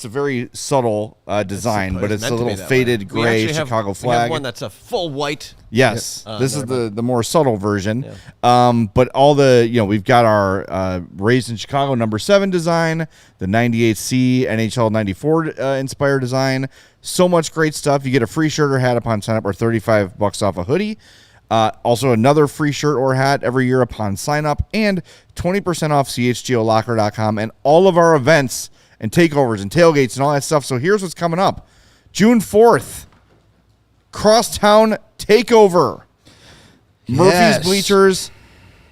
a very subtle design, but it's a little faded gray Chicago flag. We have one that's a full white. Yes, this is the more subtle version. Yeah. But all we've got our Raised in Chicago #7 design, the 98C NHL 94 inspired design. So much great stuff. You get a free shirt or hat upon sign up, or $35 off a hoodie. Also another free shirt or hat every year upon sign up, and 20% off chgolocker.com and all of our events and takeovers and tailgates and all that stuff. So here's what's coming up. June 4th, Crosstown Takeover. Yes. Murphy's Bleachers,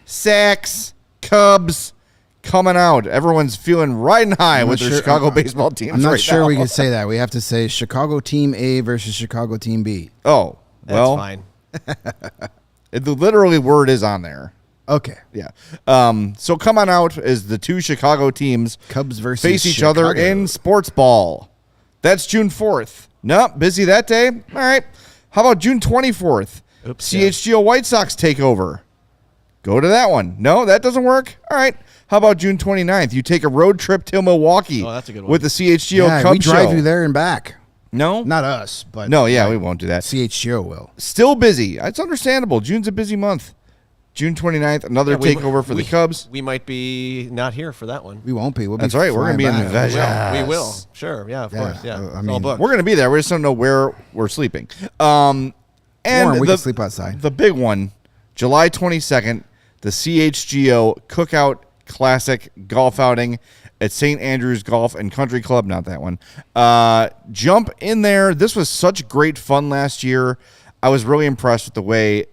Sacks, Cubs coming out. Everyone's feeling riding high with their Chicago baseball teams. I'm not right sure now. we can say that. We have to say Chicago Team A versus Chicago Team B. Oh, well. That's fine. The literally word is on there. Okay. Yeah. So come on out as the two Chicago teams Cubs versus face each Chicago. other in sports ball. That's June 4th. Nope, busy that day. All right. How about June 24th? CHGO White Sox takeover. Go to that one. No, that doesn't work. All right. How about June 29th? You take a road trip to Milwaukee. Oh, that's a good one. With the CHGO Cubs we drive show. you there and back. No? Not us, but No, yeah, we won't do that. CHGO will. Still busy. It's understandable. June's a busy month. June 29th, another takeover for the Cubs. We might be not here for that one. We won't be. That's right. We're going to be in the Vegas. We will. Sure. Yeah, of course. Yeah. I It's mean, all booked. We're going to be there. We just don't know where we're sleeping. And Warren, we can sleep outside. The big one, July 22nd, the CHGO Cookout Classic Golf Outing at St. Andrews Golf and Country Club. Not that one. Jump in there. This was such great fun last year. I was really impressed with the way,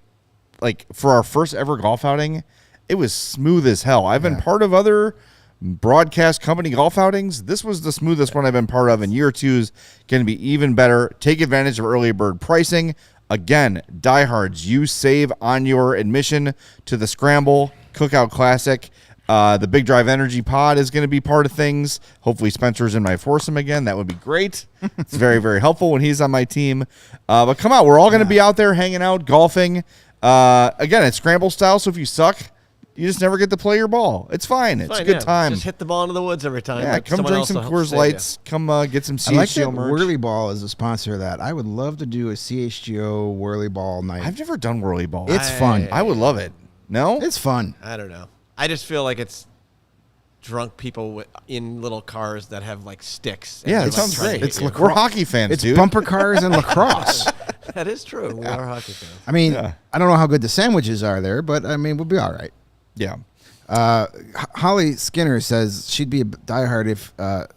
like, for our first ever golf outing, it was smooth as hell. I've been part of other broadcast company golf outings. This was the smoothest one I've been part of, and year 2 is going to be even better. Take advantage of early bird pricing. Again, diehards, you save on your admission to the Scramble Cookout Classic. The Big Drive Energy Pod is going to be part of things. Hopefully Spencer's in my foursome again. That would be great. It's very, very helpful when he's on my team. But come out. We're all going to be out there hanging out, golfing. Again, it's Scramble style, so if you suck, you just never get to play your ball. It's fine. It's a good time. Just hit the ball into the woods every time. Yeah, come drink some Coors Lights. Come get some I like CHGO that merch. Whirly Ball is a sponsor of that. I would love to do a CHGO Whirly Ball night. I've never done Whirly Ball. It's fun. I would love it. No? It's fun. I don't know. I just feel like it's drunk people in little cars that have like sticks. Yeah, and it they're, sounds like, trying great. to hit you. We're hockey fans, It's dude. bumper cars and lacrosse. That is true. We are hockey fans. I mean, I don't know how good the sandwiches are there, but I mean, we'll be all right. Yeah. Holly Skinner says she'd be a diehard if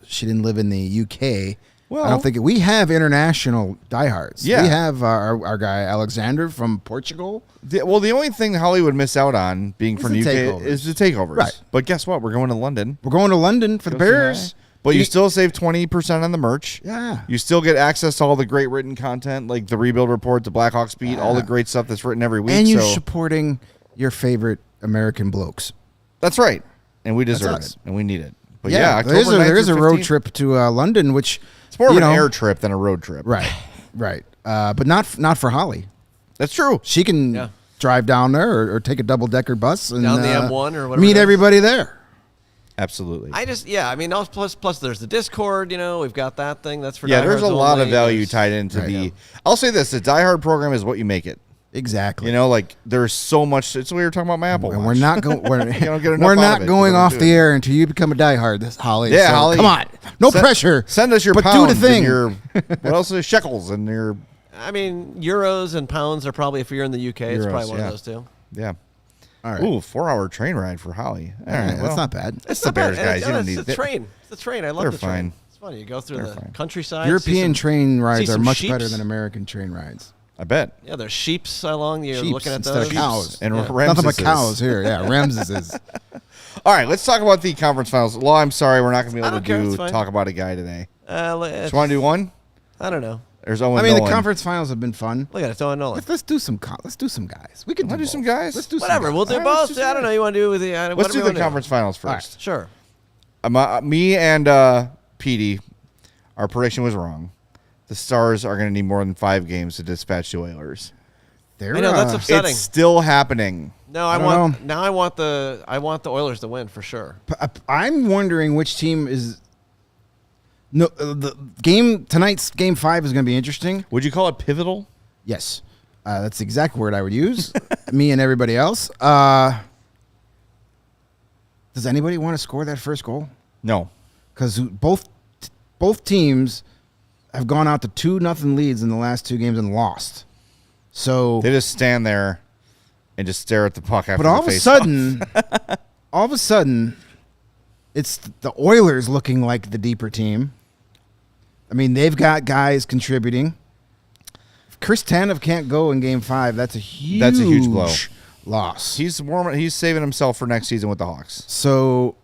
she didn't live in the UK. Well, I don't think we have international diehards. Yeah. We have our guy Alexander from Portugal. The only thing Holly would miss out on being from the UK takeovers. is the takeovers. Right. But guess what? We're going to London. We're going to London for the Go say Bears. hi. But you still save 20% on the merch. Yeah. You still get access to all the great written content, like the Rebuild Report, the Blackhawks Beat, all the great stuff that's written every week. And you're so supporting your favorite American blokes. that's right. and we deserve us. it, and we need it. But yeah, there is a 9th road 15th. trip to London, which It's more of an air trip than a road trip. Right. But not for Holly. That's true. She can drive down there or take a double-decker bus and Down the M1 or whatever meet it is. everybody there. Absolutely. I mean, plus there's the Discord, we've got that thing. That's for Yeah, there's a diehards lot of only. value There's- tied into the. I'll say this: the Die Hard program is what you make it. Exactly. Like there's so much. It's what we were talking about my Apple And Watch. we're not going. don't get enough We're out not of it. going You don't off do the it. air until you become a diehard. This Holly. Yeah, So, Holly. come on. No pressure. Send us your but pounds do the thing. and your what else is shekels and your I mean, euros and pounds are probably, if you're in the UK, it's Euros, probably one yeah. of those two. yeah. All right. Ooh, 4-hour train ride for Holly. All right, That's not bad. It's the Bears, guys. You don't need It's the train. It's the train. I love They're the train. fine. It's fun. You go through They're the fine. countryside. see European some- train rides see are some much sheeps. better than American train rides. I bet. Yeah, there's sheeps along. You're Sheeps looking at instead those. of cows. And Yeah. Ramses Nothing but is. cows here. Yeah, Ramses is. All right, let's talk about the conference finals. Law, I'm sorry, we're not going to be I able don't care, to it's fine. talk about a guy today. Just Just want to do one? I don't know. There's Owen I mean, Nolan. the conference finals have been fun. Look at it. It's Owen Nolan. Let's do some. Let's do some guys. We can Wanna do both. some guys? Let's do Whatever. Some We'll guys. do All right, let's both. do I don't know. You want to do it with the. Let's do the conference finals first. Sure. Me and Petey, our prediction was wrong. The Stars are going to need more than 5 games to dispatch the Oilers. They're, I know, that's upsetting. It's still happening. No, I don't know. I want the Oilers to win for sure. I'm wondering which team is. No, the game tonight's game 5 is going to be interesting. Would you call it pivotal? Yes, that's the exact word I would use. Me and everybody else. Does anybody want to score that first goal? No. Because both teams have gone out to 2-0 leads in the last 2 games and lost. So, They just stand there and just stare at the puck after but all the of a sudden, it's the Oilers looking like the deeper team. I mean, they've got guys contributing. If Chris Tanev can't go in Game 5, that's a huge blow. Loss. He's saving himself for next season with the Hawks. So,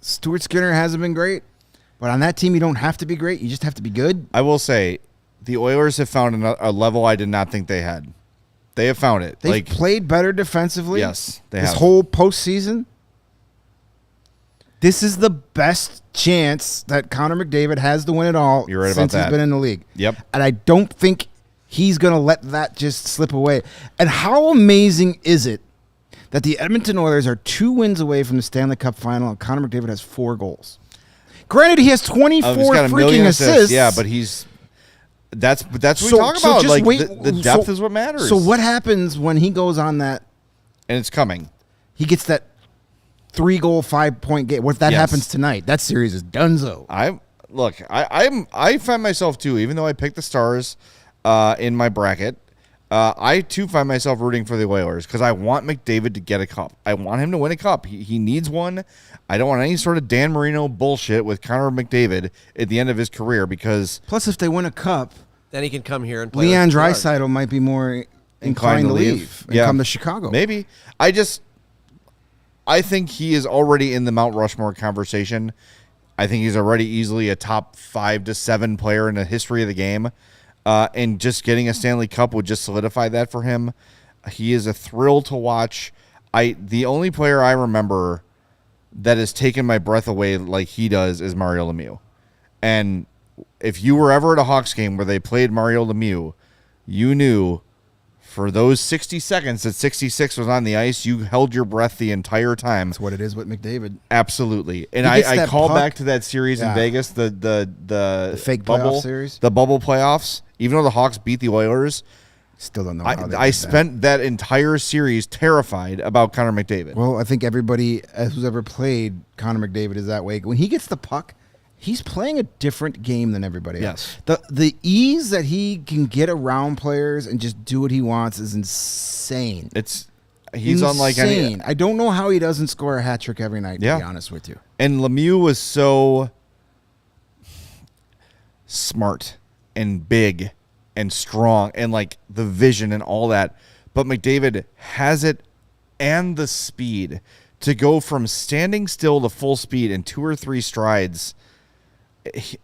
Stuart Skinner hasn't been great, but on that team, you don't have to be great. You just have to be good. I will say, the Oilers have found a level I did not think they had. They have found it. They've played better defensively. Yes, they this have. whole postseason. This is the best chance that Connor McDavid has to win it all You're right since about he's that. been in the league. Yep. And I don't think he's going to let that just slip away. And how amazing is it that the Edmonton Oilers are 2 wins away from the Stanley Cup final and Connor McDavid has 4 goals? Granted, he has 24 He's got a freaking million assists. Yeah, but that's what we talk about. just Like wait. the depth is what matters. So what happens when he goes on that? And it's coming. He gets that 3-goal, 5-point game. What if that Yes. happens tonight? That series is donezo. I find myself too, even though I picked the Stars in my bracket, I too find myself rooting for the Oilers because I want McDavid to get a cup. I want him to win a cup. He needs one. I don't want any sort of Dan Marino bullshit with Connor McDavid at the end of his career because Plus, if they win a cup, Then he can come here and play. Leon with Gerard. Draisaitl might be more inclined to leave and come to Chicago. Maybe. I think he is already in the Mount Rushmore conversation. I think he's already easily a top 5 to 7 player in the history of the game. And just getting a Stanley Cup would just solidify that for him. He is a thrill to watch. The only player I remember that has taken my breath away like he does is Mario Lemieux. And if you were ever at a Hawks game where they played Mario Lemieux, you knew for those 60 seconds that 66 was on the ice, you held your breath the entire time. That's what it is with McDavid. Absolutely. And He gets I that call puck. back to that series in Yeah. Vegas, the fake bubble playoff series? The bubble playoffs. Even though the Hawks beat the Oilers, Still don't know how they I did spent that entire series terrified about Connor McDavid. that. Well, I think everybody who's ever played Connor McDavid is that way. When he gets the puck, he's playing a different game than everybody Yes. else. The ease that he can get around players and just do what he wants is insane. He's unlike any. Insane. I don't know how he doesn't score a hat trick every night, to Yeah. be honest with you. And Lemieux was so smart and big and strong and like the vision and all that. But McDavid has it and the speed to go from standing still to full speed in 2 or 3 strides.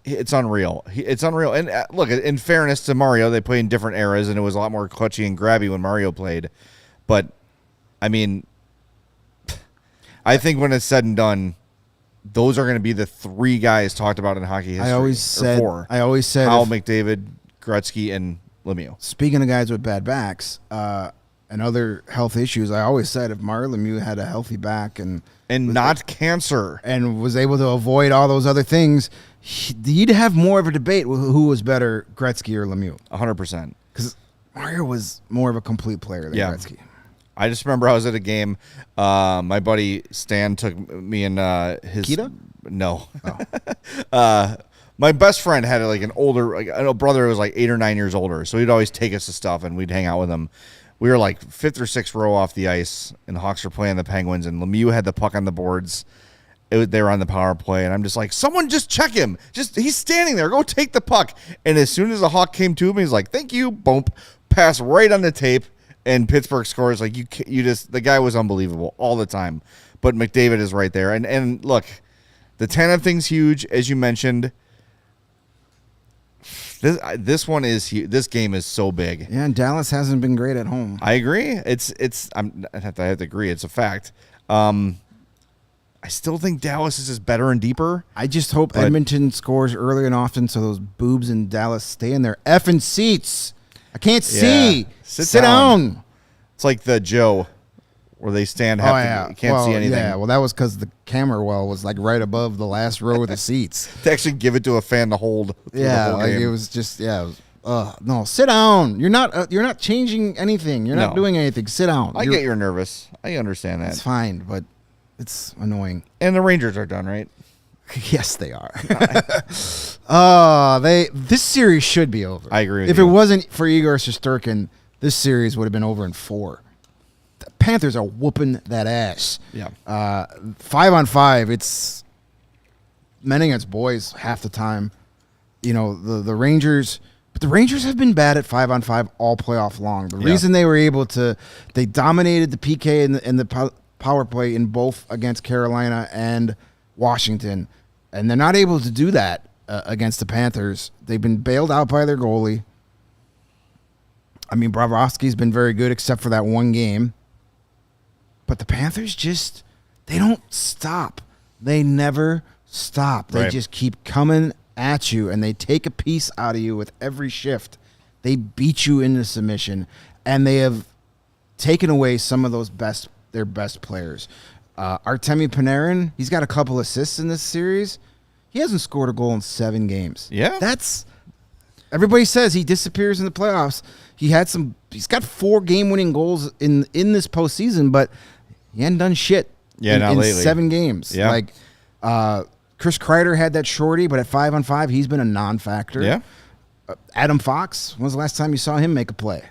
It's unreal. It's unreal. And look, in fairness to Mario, they played in different eras and it was a lot more clutchy and grabby when Mario played. But I mean, I think when it's said and done, those are going to be the 3 guys talked about in hockey history. I always said Howell, McDavid, Gretzky, and Lemieux. Speaking of guys with bad backs and other health issues, I always said if Mario Lemieux had a healthy back and not cancer and was able to avoid all those other things, you'd have more of a debate with who was better, Gretzky or Lemieux. 100%. Because Mario was more of a complete player than Gretzky. I just remember I was at a game. My buddy Stan took me and his... Kita? No. Oh. My best friend had like an older a brother who was like 8 or 9 years older, so he'd always take us to stuff, and we'd hang out with him. We were like 5th or 6th row off the ice, and the Hawks were playing the Penguins, and Lemieux had the puck on the boards. They were on the power play, and I'm just like, someone just check him. He's standing there. Go take the puck. And as soon as the Hawk came to him, he's like, thank you. Boom. Pass right on the tape, and Pittsburgh scores. Like the guy was unbelievable all the time. But McDavid is right there. And look, the Tanev thing's huge, as you mentioned. This one is huge. This game is so big. Yeah, and Dallas hasn't been great at home. I agree. I have to agree. It's a fact. I still think Dallas is just better and deeper. I just hope Edmonton scores early and often so those boobs in Dallas stay in their effing seats. I can't see. Yeah. Sit down. It's like the Joe where they stand you can't see anything. Yeah, well, that was because the camera well was like right above the last row of the seats. To actually give it to a fan to hold. Yeah, the whole game. It was just no, sit down. You're not changing anything. You're not doing anything. Sit down. I get you're nervous. I understand that. It's fine, but it's annoying. And the Rangers are done, right? Yes, they are. This series should be over. I agree with if you. it wasn't for Igor Shesterkin, this series would have been over in 4. The Panthers are whooping that ass. Yeah. 5-on-5, it's men against boys half the time. You know, the Rangers, but the Rangers have been bad at 5-on-5 all playoff long. The reason they were able to, they dominated the PK and the power play in both against Carolina and Washington, and they're not able to do that against the Panthers. They've been bailed out by their goalie. I mean, Bobrovsky's been very good except for that one game. But the Panthers they don't stop. They never stop. They just keep coming at you, and they take a piece out of you with every shift. They beat you into submission, and they have taken away some of their best players. Artemi Panarin, he's got a couple assists in this series. He hasn't scored a goal in 7 games. Yeah. Everybody says he disappears in the playoffs. He's got 4 game-winning goals in this postseason, but he hadn't done shit in lately. 7 games. Yeah. Like Chris Kreider had that shorty, but at 5-on-5, he's been a non-factor. Yeah. Adam Fox, when was the last time you saw him make a play?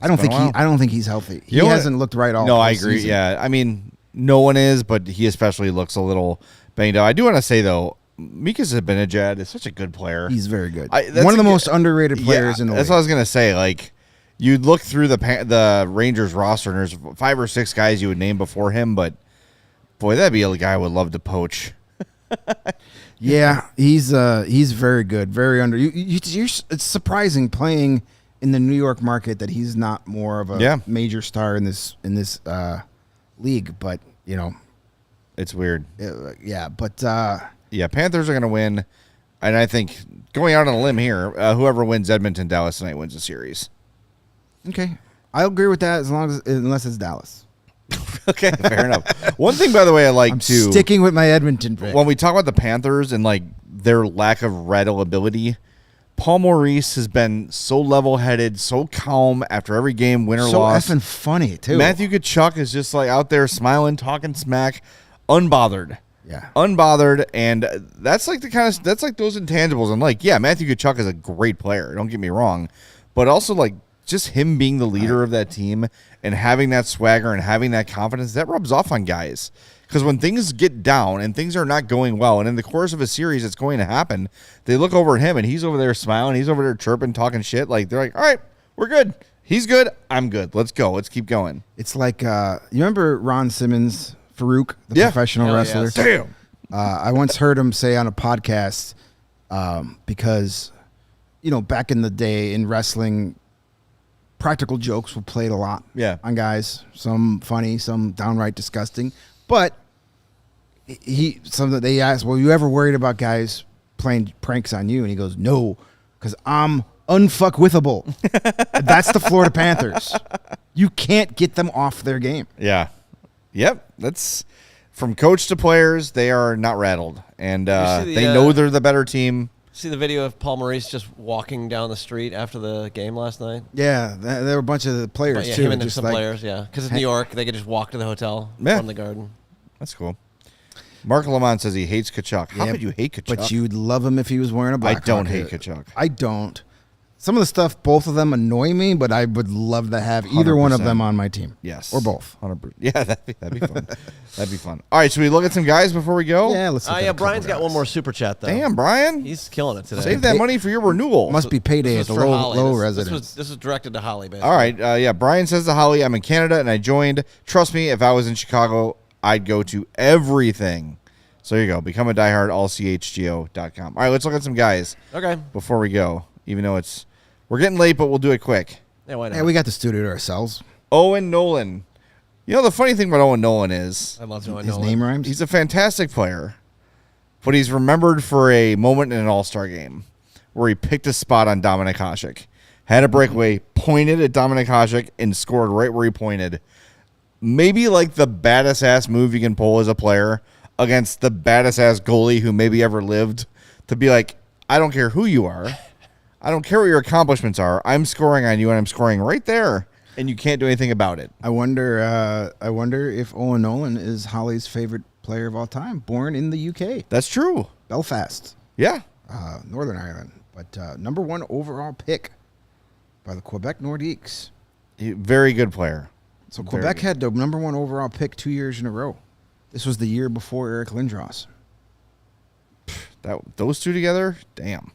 I don't think he's healthy. He hasn't looked right all. No, I agree. Season. Yeah, I mean, no one is, but he especially looks a little banged up. I do want to say though, Mika Zibanejad is such a good player. He's very good. One of the most underrated players in the league. That's what I was gonna say. Like, you'd look through the Rangers roster, and there's 5 or 6 guys you would name before him, but boy, that'd be a guy I would love to poach. Yeah, he's very good, very under. It's surprising playing in the New York market that he's not more of a major star in this league, but you know, it's weird. Panthers are going to win, and I think going out on a limb here, whoever wins Edmonton Dallas tonight wins the series. Okay, I'll agree with that unless it's Dallas. Okay, fair enough. One thing, by the way, I'm sticking with my Edmonton pick. When we talk about the Panthers and like their lack of readability, Paul Maurice has been so level-headed, so calm after every game, win or loss. So effing funny too. Matthew Tkachuk is just like out there smiling, talking smack, unbothered. Yeah, unbothered, and that's like that's like those intangibles. And like, yeah, Matthew Tkachuk is a great player. Don't get me wrong, but also like just him being the leader of that team and having that swagger and having that confidence that rubs off on guys. Because when things get down and things are not going well, and in the course of a series it's going to happen, they look over at him and he's over there smiling, he's over there chirping, talking shit. Like they're like, all right, we're good. He's good. I'm good. Let's go. Let's keep going. It's like you remember Ron Simmons? Farouk, the professional wrestler. Yes. Damn. I once heard him say on a podcast, because, you know, back in the day in wrestling, practical jokes were played a lot on guys. Some funny, some downright disgusting. But something they asked, well, you ever worried about guys playing pranks on you? And he goes, no, because I'm unfuckwithable. That's the Florida Panthers. You can't get them off their game. Yeah. Yep. That's from coach to players. They are not rattled, and they know they're the better team. See the video of Paul Maurice just walking down the street after the game last night? Yeah, there were a bunch of the players, too. Him and some players, yeah. Because it's New York, they could just walk to the hotel from the Garden. That's cool. Mark Lamont says he hates Kachuk. How could you hate Kachuk? But you'd love him if he was wearing a Blackhawk. I don't hate Kachuk. I don't. Some of the stuff, both of them annoy me, but I would love to have either 100%. one of them on my team. Yes. Or both. 100%. Yeah, that'd be fun. That'd be fun. All right, should we look at some guys before we go? Yeah, let's look at a couple Brian's got guys. one more super chat, though. Damn, Brian. He's killing it today. Save that money for your renewal. Must be payday at the low residence. This was directed to Holly, basically. All right. Brian says to Holly, I'm in Canada and I joined. Trust me, if I was in Chicago, I'd go to everything. So there you go. Become a diehard, allchgo.com. All right, let's look at some guys. Okay. Before we go, even though we're getting late, but we'll do it quick. Yeah, why not? Yeah, we got the studio to ourselves. Owen Nolan. You know, the funny thing about Owen Nolan is I love Owen His Nolan. name rhymes. he's a fantastic player, but he's remembered for a moment in an All-Star game where he picked a spot on Dominik Hasek, had a breakaway, pointed at Dominik Hasek, and scored right where he pointed. Maybe like the baddest ass move you can pull as a player against the baddest ass goalie who maybe ever lived, to be like, I don't care who you are. I don't care what your accomplishments are. I'm scoring on you, and I'm scoring right there, and you can't do anything about it. I wonder if Owen Nolan is Holly's favorite player of all time. Born in the UK, That's true. Belfast, Yeah. Northern Ireland, but #1 overall pick by the Quebec Nordiques. Very good player. So Very Quebec good. had the #1 overall pick 2 years in a row. This was the year before Eric Lindros. Those two together, damn.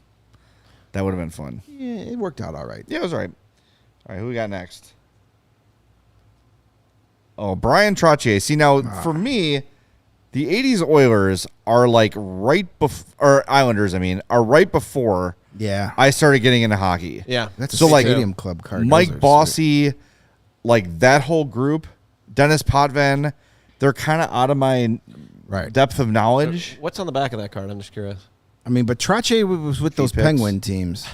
That would have been fun. Yeah, it worked out all right. Yeah, it was all right. All right, who we got next? Oh, Brian Trottier. See, now, for me, the 80s Oilers are like right before, or Islanders, are right before Yeah, I started getting into hockey. Yeah. that's So, a like, stadium club card. Mike Those are Bossy, like that whole group, Dennis Potvin, they're kind of out of my sweet. Right. depth of knowledge. What's on the back of that card? I'm just curious. I mean, but Trottier was with those picks. Penguin teams.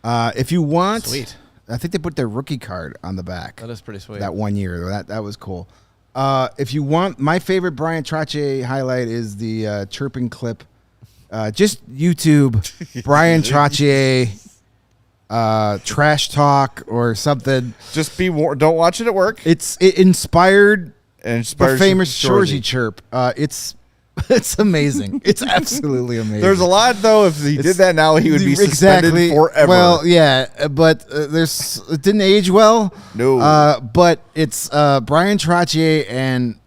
If you want, Sweet. I think they put their rookie card on the back. That is pretty sweet. That 1 year. That was cool. If you want, my favorite Brian Trottier highlight is the chirping clip. Just YouTube Brian Trottier trash talk or something. Just be warned. Don't watch it at work. It inspired And the inspires famous Shorzy. Shorzy chirp. It's amazing. It's absolutely amazing. There's a lot, though. If he did that now, he would be suspended forever. Well, yeah, but it didn't age well. No. But it's Brian Trottier and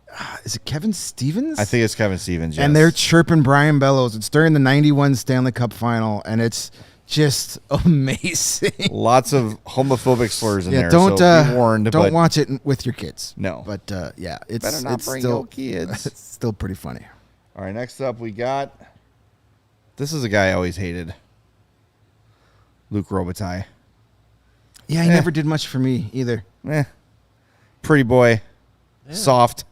is it Kevin Stevens? I think it's Kevin Stevens, yes. And they're chirping Brian Bellows. It's during the '91 Stanley Cup Final, and it's just amazing. Lots of homophobic slurs in there. Don't so be warned. don't but watch it with your kids. No. But yeah, it's Better not it's bring still no kids. it's still pretty funny. All right, next up we got. This is a guy I always hated. Luke Robitaille. Yeah, he never did much for me either. Pretty boy, soft.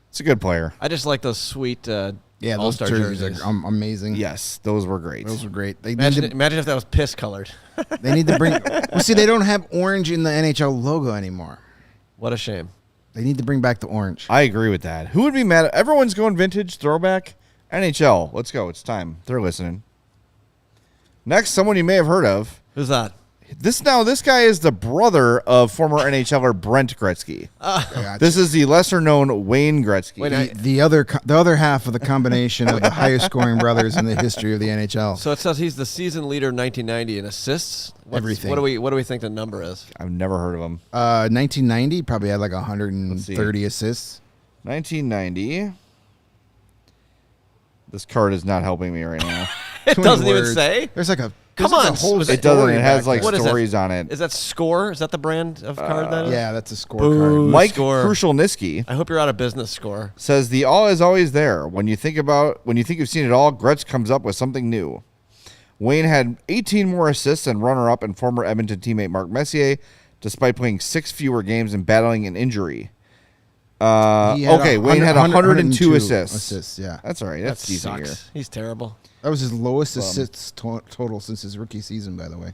It's a good player. I just like those sweet Yeah, those All-Star jerseys are amazing. Yes, those were great. Those were great. They Imagine if that was piss colored. They need to bring. Well, see, they don't have orange in the NHL logo anymore. What a shame. They need to bring back the orange. I agree with that. Who would be mad? Everyone's going vintage, throwback, NHL. Let's go. It's time. They're listening. Next, someone you may have heard of. Who's that? This guy is the brother of former NHLer Brent Gretzky. Gotcha. This is the lesser-known Wayne Gretzky. Wait, the other half of the combination of the highest scoring brothers in the history of the NHL. So it says he's the season leader in 1990 in assists. Everything. What do we think the number is? I've never heard of him. 1990 probably had like Let's 130 assists. 1990. This card is not helping me right now. It Too many doesn't even words. say. There's like a Come there's like on, a whole was It doesn't. story It has back like there. What is that? stories on it. Is that Score? Is that the brand of card that is? Yeah, that's a scorecard. Boo. Mike Score. Krushelnyski I hope you're out of business, Score. says the all is always there. When you think you've seen it all, Gretz comes up with something new. Wayne had 18 more assists and runner-up and former Edmonton teammate Mark Messier, despite playing 6 fewer games and battling an injury. Okay, Wayne had 102 assists. Assists, yeah. That's all right. That's That decent sucks. here. He's terrible. That was his lowest assists total since his rookie season, by the way.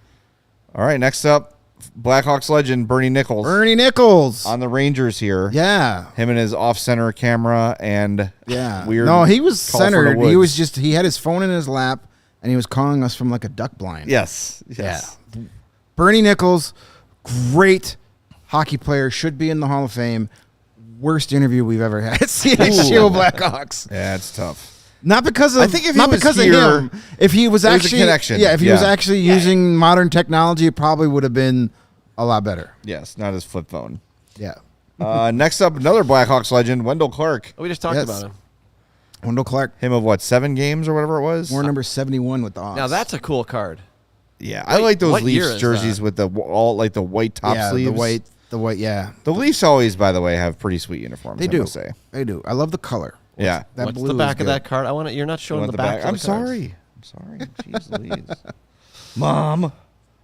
All right, next up, Blackhawks legend Bernie Nichols. Bernie Nichols. On the Rangers here. Yeah. Him and his off-center camera and weird. No, he was call for the centered. He woods. was he had his phone in his lap, and he was calling us from like a duck blind. Yes. Yeah. Bernie Nichols, great hockey player, should be in the Hall of Fame. Worst interview we've ever had. CHGO Blackhawks. Yeah, it's tough. Not because of I think if he not was because here, of him. If he was there was a actually connection. if he was Yeah. actually using modern technology, it probably would have been a lot better. Yes, not his flip phone. Yeah. Next up, another Blackhawks legend, Wendell Clark. We just talked Yes. about him. Wendell Clark, Him of what, 7 games or whatever it was? war number 71 with the Hawks. Now that's a cool card. Yeah, I like those what year Leafs is jerseys that? with the all like the white top yeah, sleeves. the white, yeah. The Leafs always, by the way, have pretty sweet uniforms. They I do. must say. They do. I love the color. Yeah. That What's blue the is back of good. that card? I want to. You're not You showing want the back. I'm sorry. Jeez Louise. Mom.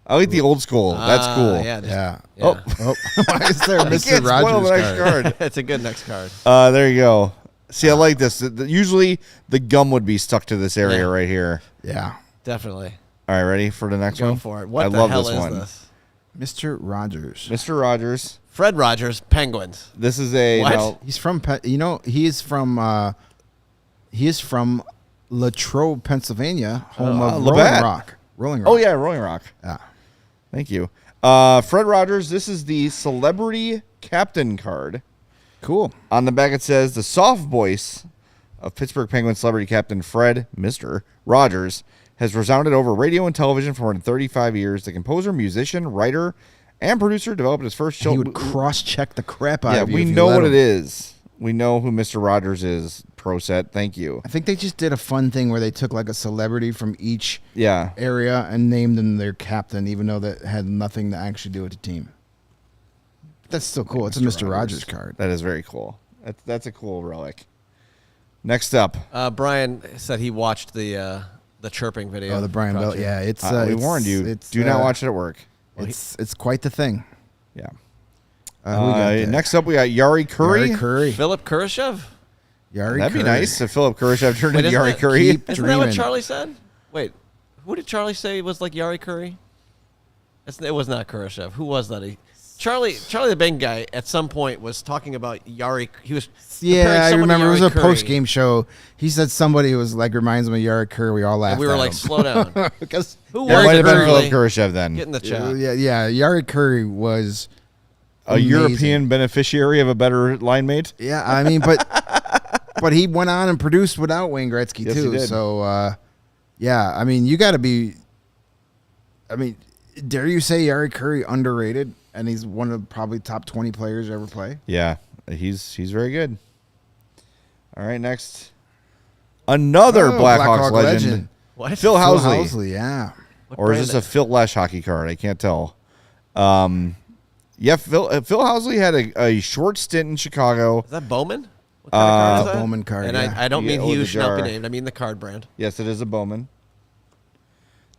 I like the old school. That's cool. Yeah. just- Yeah. yeah. Oh, why is there I Mr. can't spoil Rogers the next card? card. It's a good next card. There you go. See, I like this. Usually the gum would be stuck to this area Yeah. right here. Yeah. Definitely. All right, ready for the next Go one? for it. What I the love hell this is one. this? Mr. Rogers. Mr. Rogers. Fred Rogers, Penguins. This is a What? now, He's from he is from Latrobe, Pennsylvania, home of Labatt. Rolling Rock. Oh yeah, Rolling Rock. Yeah. Thank you. Fred Rogers, this is the celebrity captain card. Cool. On the back it says the soft voice of Pittsburgh Penguins celebrity captain Fred Mr. Rogers has resounded over radio and television for more than 35 years. The composer, musician, writer, and producer developed his first show. He would cross-check the crap out Yeah, of you. we if you know let what him. it is. We know who Mr. Rogers is. Pro set. Thank you. I think they just did a fun thing where they took like a celebrity from each Yeah. area and named them their captain, even though that had nothing to actually do with the team. That's still cool. It's a Mr. Rogers card. That is very cool. That's a cool relic. Next up. Brian said he watched the chirping video. Oh, the Brian Bell. Project. Yeah, it's. We it's- warned you. It's, Do not watch it at work. It's quite the thing. Yeah. Who we got there? Next up, we got Yari Curry. Yari Curry. Philip Kurashev? Yari That'd be Curry. nice if Philip Kurashev turned into isn't Yari that- Curry. Keep Isn't that what dreaming. Charlie said? Wait, who did Charlie say was like Yari Curry? It was not Kurashev. Who was that? Charlie the Bang guy at some point was talking about Yari. He was comparing Yeah, I someone to remember. It was Yari a Curry, post-game show. He said somebody who was like reminds him of Yari Curry. We all laughed. and we were at like, him. slow down. because Who That was might it have been really? Philip Kurashev then. Get in the chat. yeah, Yari Curry was A amazing. European beneficiary of a better line mate. Yeah, I mean, but he went on and produced without Wayne Gretzky Yes, he too. did. So yeah, I mean, you got to be. I mean, dare you say Yari Curry underrated? And he's one of the probably top 20 players to ever play. Yeah, he's very good. All right, next. Another Blackhawks legend. What? Phil Housley. Housley, yeah. What Or is brand this a Phil Lesh hockey card? I can't tell. Yeah, Phil Housley had a short stint in Chicago. Is that Bowman? What kind of card is that? Bowman card, And yeah. I don't You mean get he Oda who should not be Jar. named. I mean the card brand. Yes, it is a Bowman.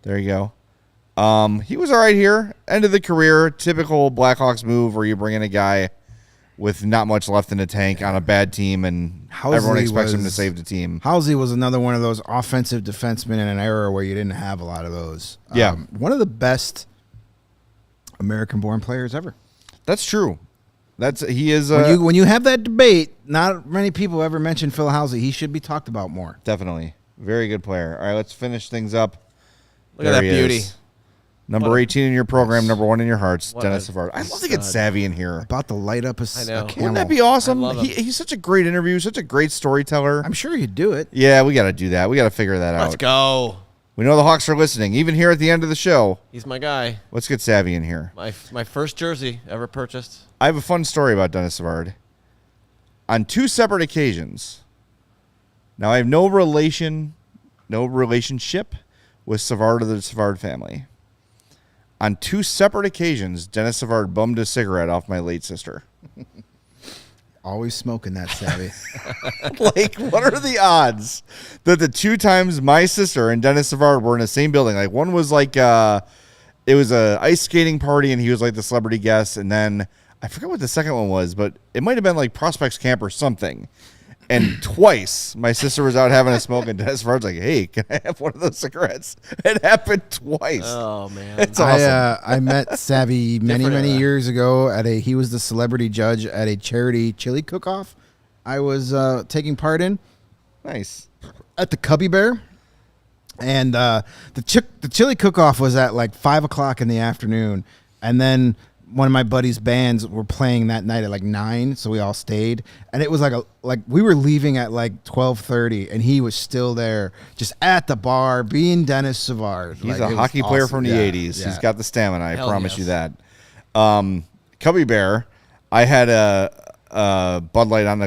There you go. He was all right here. End of the career. Typical Blackhawks move where you bring in a guy with not much left in the tank on a bad team, and everyone Housley expects him to was- save the team. Housley was another one of those offensive defensemen in an era where you didn't have a lot of those. Yeah. One of the best American-born players ever. That's true. He is When you have that debate, not many people ever mention Phil Housley. He should be talked about more. definitely very good player. All right, let's finish things up. Look at There that he beauty. is. Number 18 in your program, number 1 in your hearts, What Dennis a Savard. I'd love to get stud. Savvy in here. About to light up a I know. camel. Wouldn't that be awesome? I love him. He's such a great interview, such a great storyteller. I'm sure you'd do it. Yeah, we got to do that. We got to figure that Let's out. go. We know the Hawks are listening, even here at the end of the show. He's my guy. Let's get Savvy in here. My first jersey ever purchased. I have a fun story about Dennis Savard. On 2 separate occasions, now I have no relationship with Savard or the Savard family. On 2 separate occasions, Dennis Savard bummed a cigarette off my late sister. Always smoking that, Savvy. Like, what are the odds that the 2 times my sister and Dennis Savard were in the same building? Like, one was like, it was a ice skating party and he was like the celebrity guest. And then I forget what the second one was, but it might have been like Prospects Camp or something. And twice, my sister was out having a smoke, and Dennis Farr's like, "Hey, can I have one of those cigarettes?" It happened twice. Oh man, It's awesome. I met Savvy many Different era. years ago he was the celebrity judge at a charity chili cook-off I was taking part in Nice. at the Cubby Bear. And the chili cook-off was at like 5 o'clock in the afternoon. And then one of my buddy's bands were playing that night at like 9, so we all stayed. And it was like we were leaving at like 12:30, and he was still there, just at the bar, being Dennis Savard. He's a hockey player from the 80s. He's got the stamina, I Hell promise yes. you that. Cubby Bear, I had a Bud Light on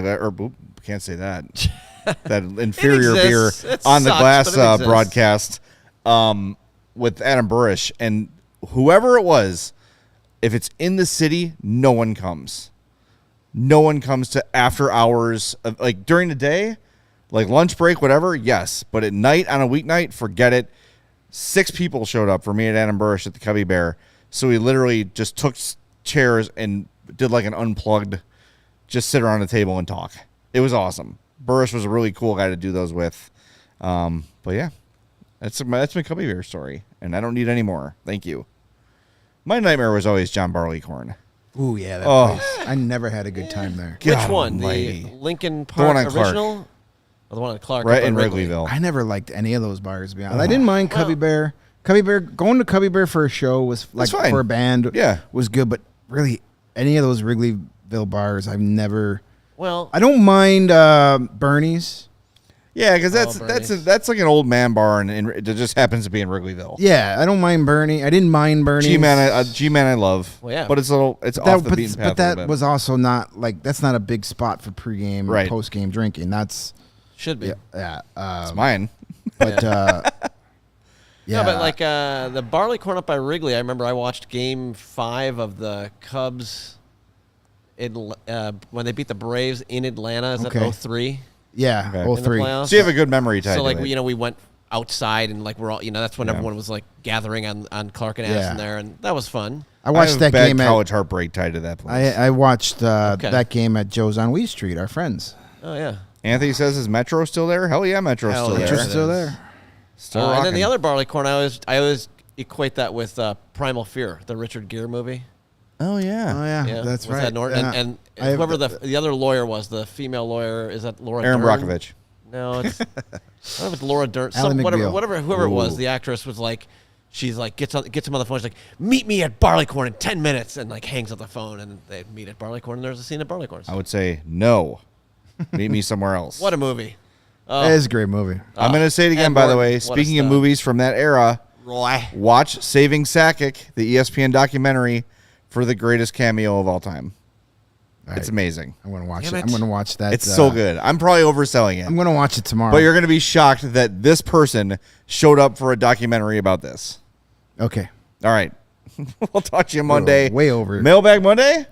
can't say that. That inferior beer exists. It on the sucks, glass but it exists. broadcast with Adam Burish. And whoever it was, if it's in the city, no one comes. No one comes to after hours. Like during the day, like lunch break, whatever, yes. But at night, on a weeknight, forget it. 6 people showed up for me at Adam Burish at the Cubby Bear. So we literally just took chairs and did like an unplugged, just sit around the table and talk. It was awesome. Burish was a really cool guy to do those with. But yeah, that's my Cubby Bear story. And I don't need any more. Thank you. My nightmare was always John Barleycorn. Ooh, yeah, that Oh. place. I never had a good time there. Which God one? almighty. The Lincoln one Park on Clark. original? Or the one on Clark? Right up in Wrigley? Wrigleyville. I never liked any of those bars, to be honest. I didn't mind Cubby Bear. Going to Cubby Bear for a show was like fine. for a band Yeah. was good, but really any of those Wrigleyville bars I've never. Well, I don't mind Bernie's. Yeah, because Bernie's. that's like an old man bar, and it just happens to be in Wrigleyville. Yeah, I don't mind Bernie. I didn't mind Bernie's. G-Man I love. Well, yeah. But it's off the beaten path. But that was also not like that's not a big spot for pregame or Right. postgame drinking. That's should be. yeah. it's mine. But yeah, No, but like the Barleycorn up by Wrigley, I remember I watched Game 5 of the Cubs in when they beat the Braves in Atlanta. Is Okay. that 03? yeah, Okay. all In the three. playoffs? So you have a good memory tied So to like it. we went outside and like we're all that's when Yeah. everyone was like gathering on Clark and Addison there, and that was fun. I watched have that bad game college heartbreak tied to that place. I watched Okay. that game at Joe's on Weed Street. Our friends. Oh yeah. Anthony says, "Is Metro still there?" Hell yeah, Metro's Hell still yeah. there. Just it still is. there. Still And then the rocking. other Barleycorn, I always equate that with Primal Fear, the Richard Gere movie. Oh yeah. Oh yeah, Yeah, that's with right. Ed Norton. Yeah. And I have whoever the other lawyer was, the female lawyer, is that Laura Aaron Dern? Brockovich. No, it's I don't know if it's Laura Dern. Ally McBeal. Whoever it was, Ooh. the actress was like, she's like gets him on the phone. She's like, meet me at Barleycorn in 10 minutes, and like hangs up the phone, and they meet at Barleycorn, and there's a scene at Barleycorn. I would say no. Meet me somewhere else. What a movie! It is a great movie. I'm going to say it again, Ed by the Norton, way. what a Speaking of stud. movies from that era, Roy. watch Saving Sakic, the ESPN documentary, for the greatest cameo of all time. It's right. amazing. I'm gonna watch Damn it. it. I'm gonna watch that. It's so good. I'm probably overselling it. I'm gonna watch it tomorrow. But you're going to be shocked that this person showed up for a documentary about this. okay. All right. We'll talk to you Monday. Way over. Mailbag Monday?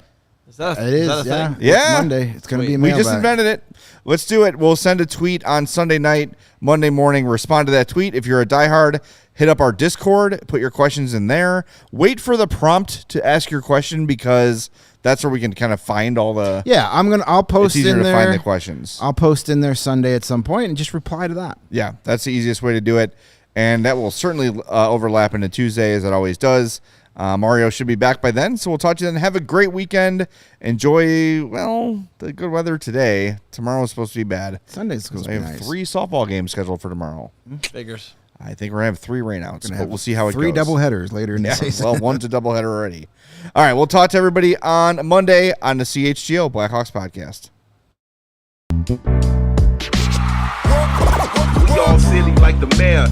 Is that It is. that a Yeah. thing? Yeah. Monday. It's gonna Sweet. be a We just mailbag. invented it. Let's do it. We'll send a tweet on Sunday night, Monday morning. Respond to that tweet. If you're a diehard, hit up our Discord. Put your questions in there. Wait for the prompt to ask your question because that's where we can kind of find all the. Yeah, I'll It's post easier in to there. find the questions. I'll post in there Sunday at some point and just reply to that. Yeah, that's the easiest way to do it. And that will certainly overlap into Tuesday as it always does. Mario should be back by then, so we'll talk to you then. Have a great weekend. Enjoy, the good weather today. Tomorrow's supposed to be bad. Sunday's supposed to I be have nice. 3 softball games scheduled for tomorrow. Figures. I think we're going to have 3 rainouts, Gonna but have we'll see how it 3 goes. double headers later in the Yeah, season. well, one's a doubleheader already. All right, we'll talk to everybody on Monday on the CHGO Blackhawks Podcast. We all silly like the mayor.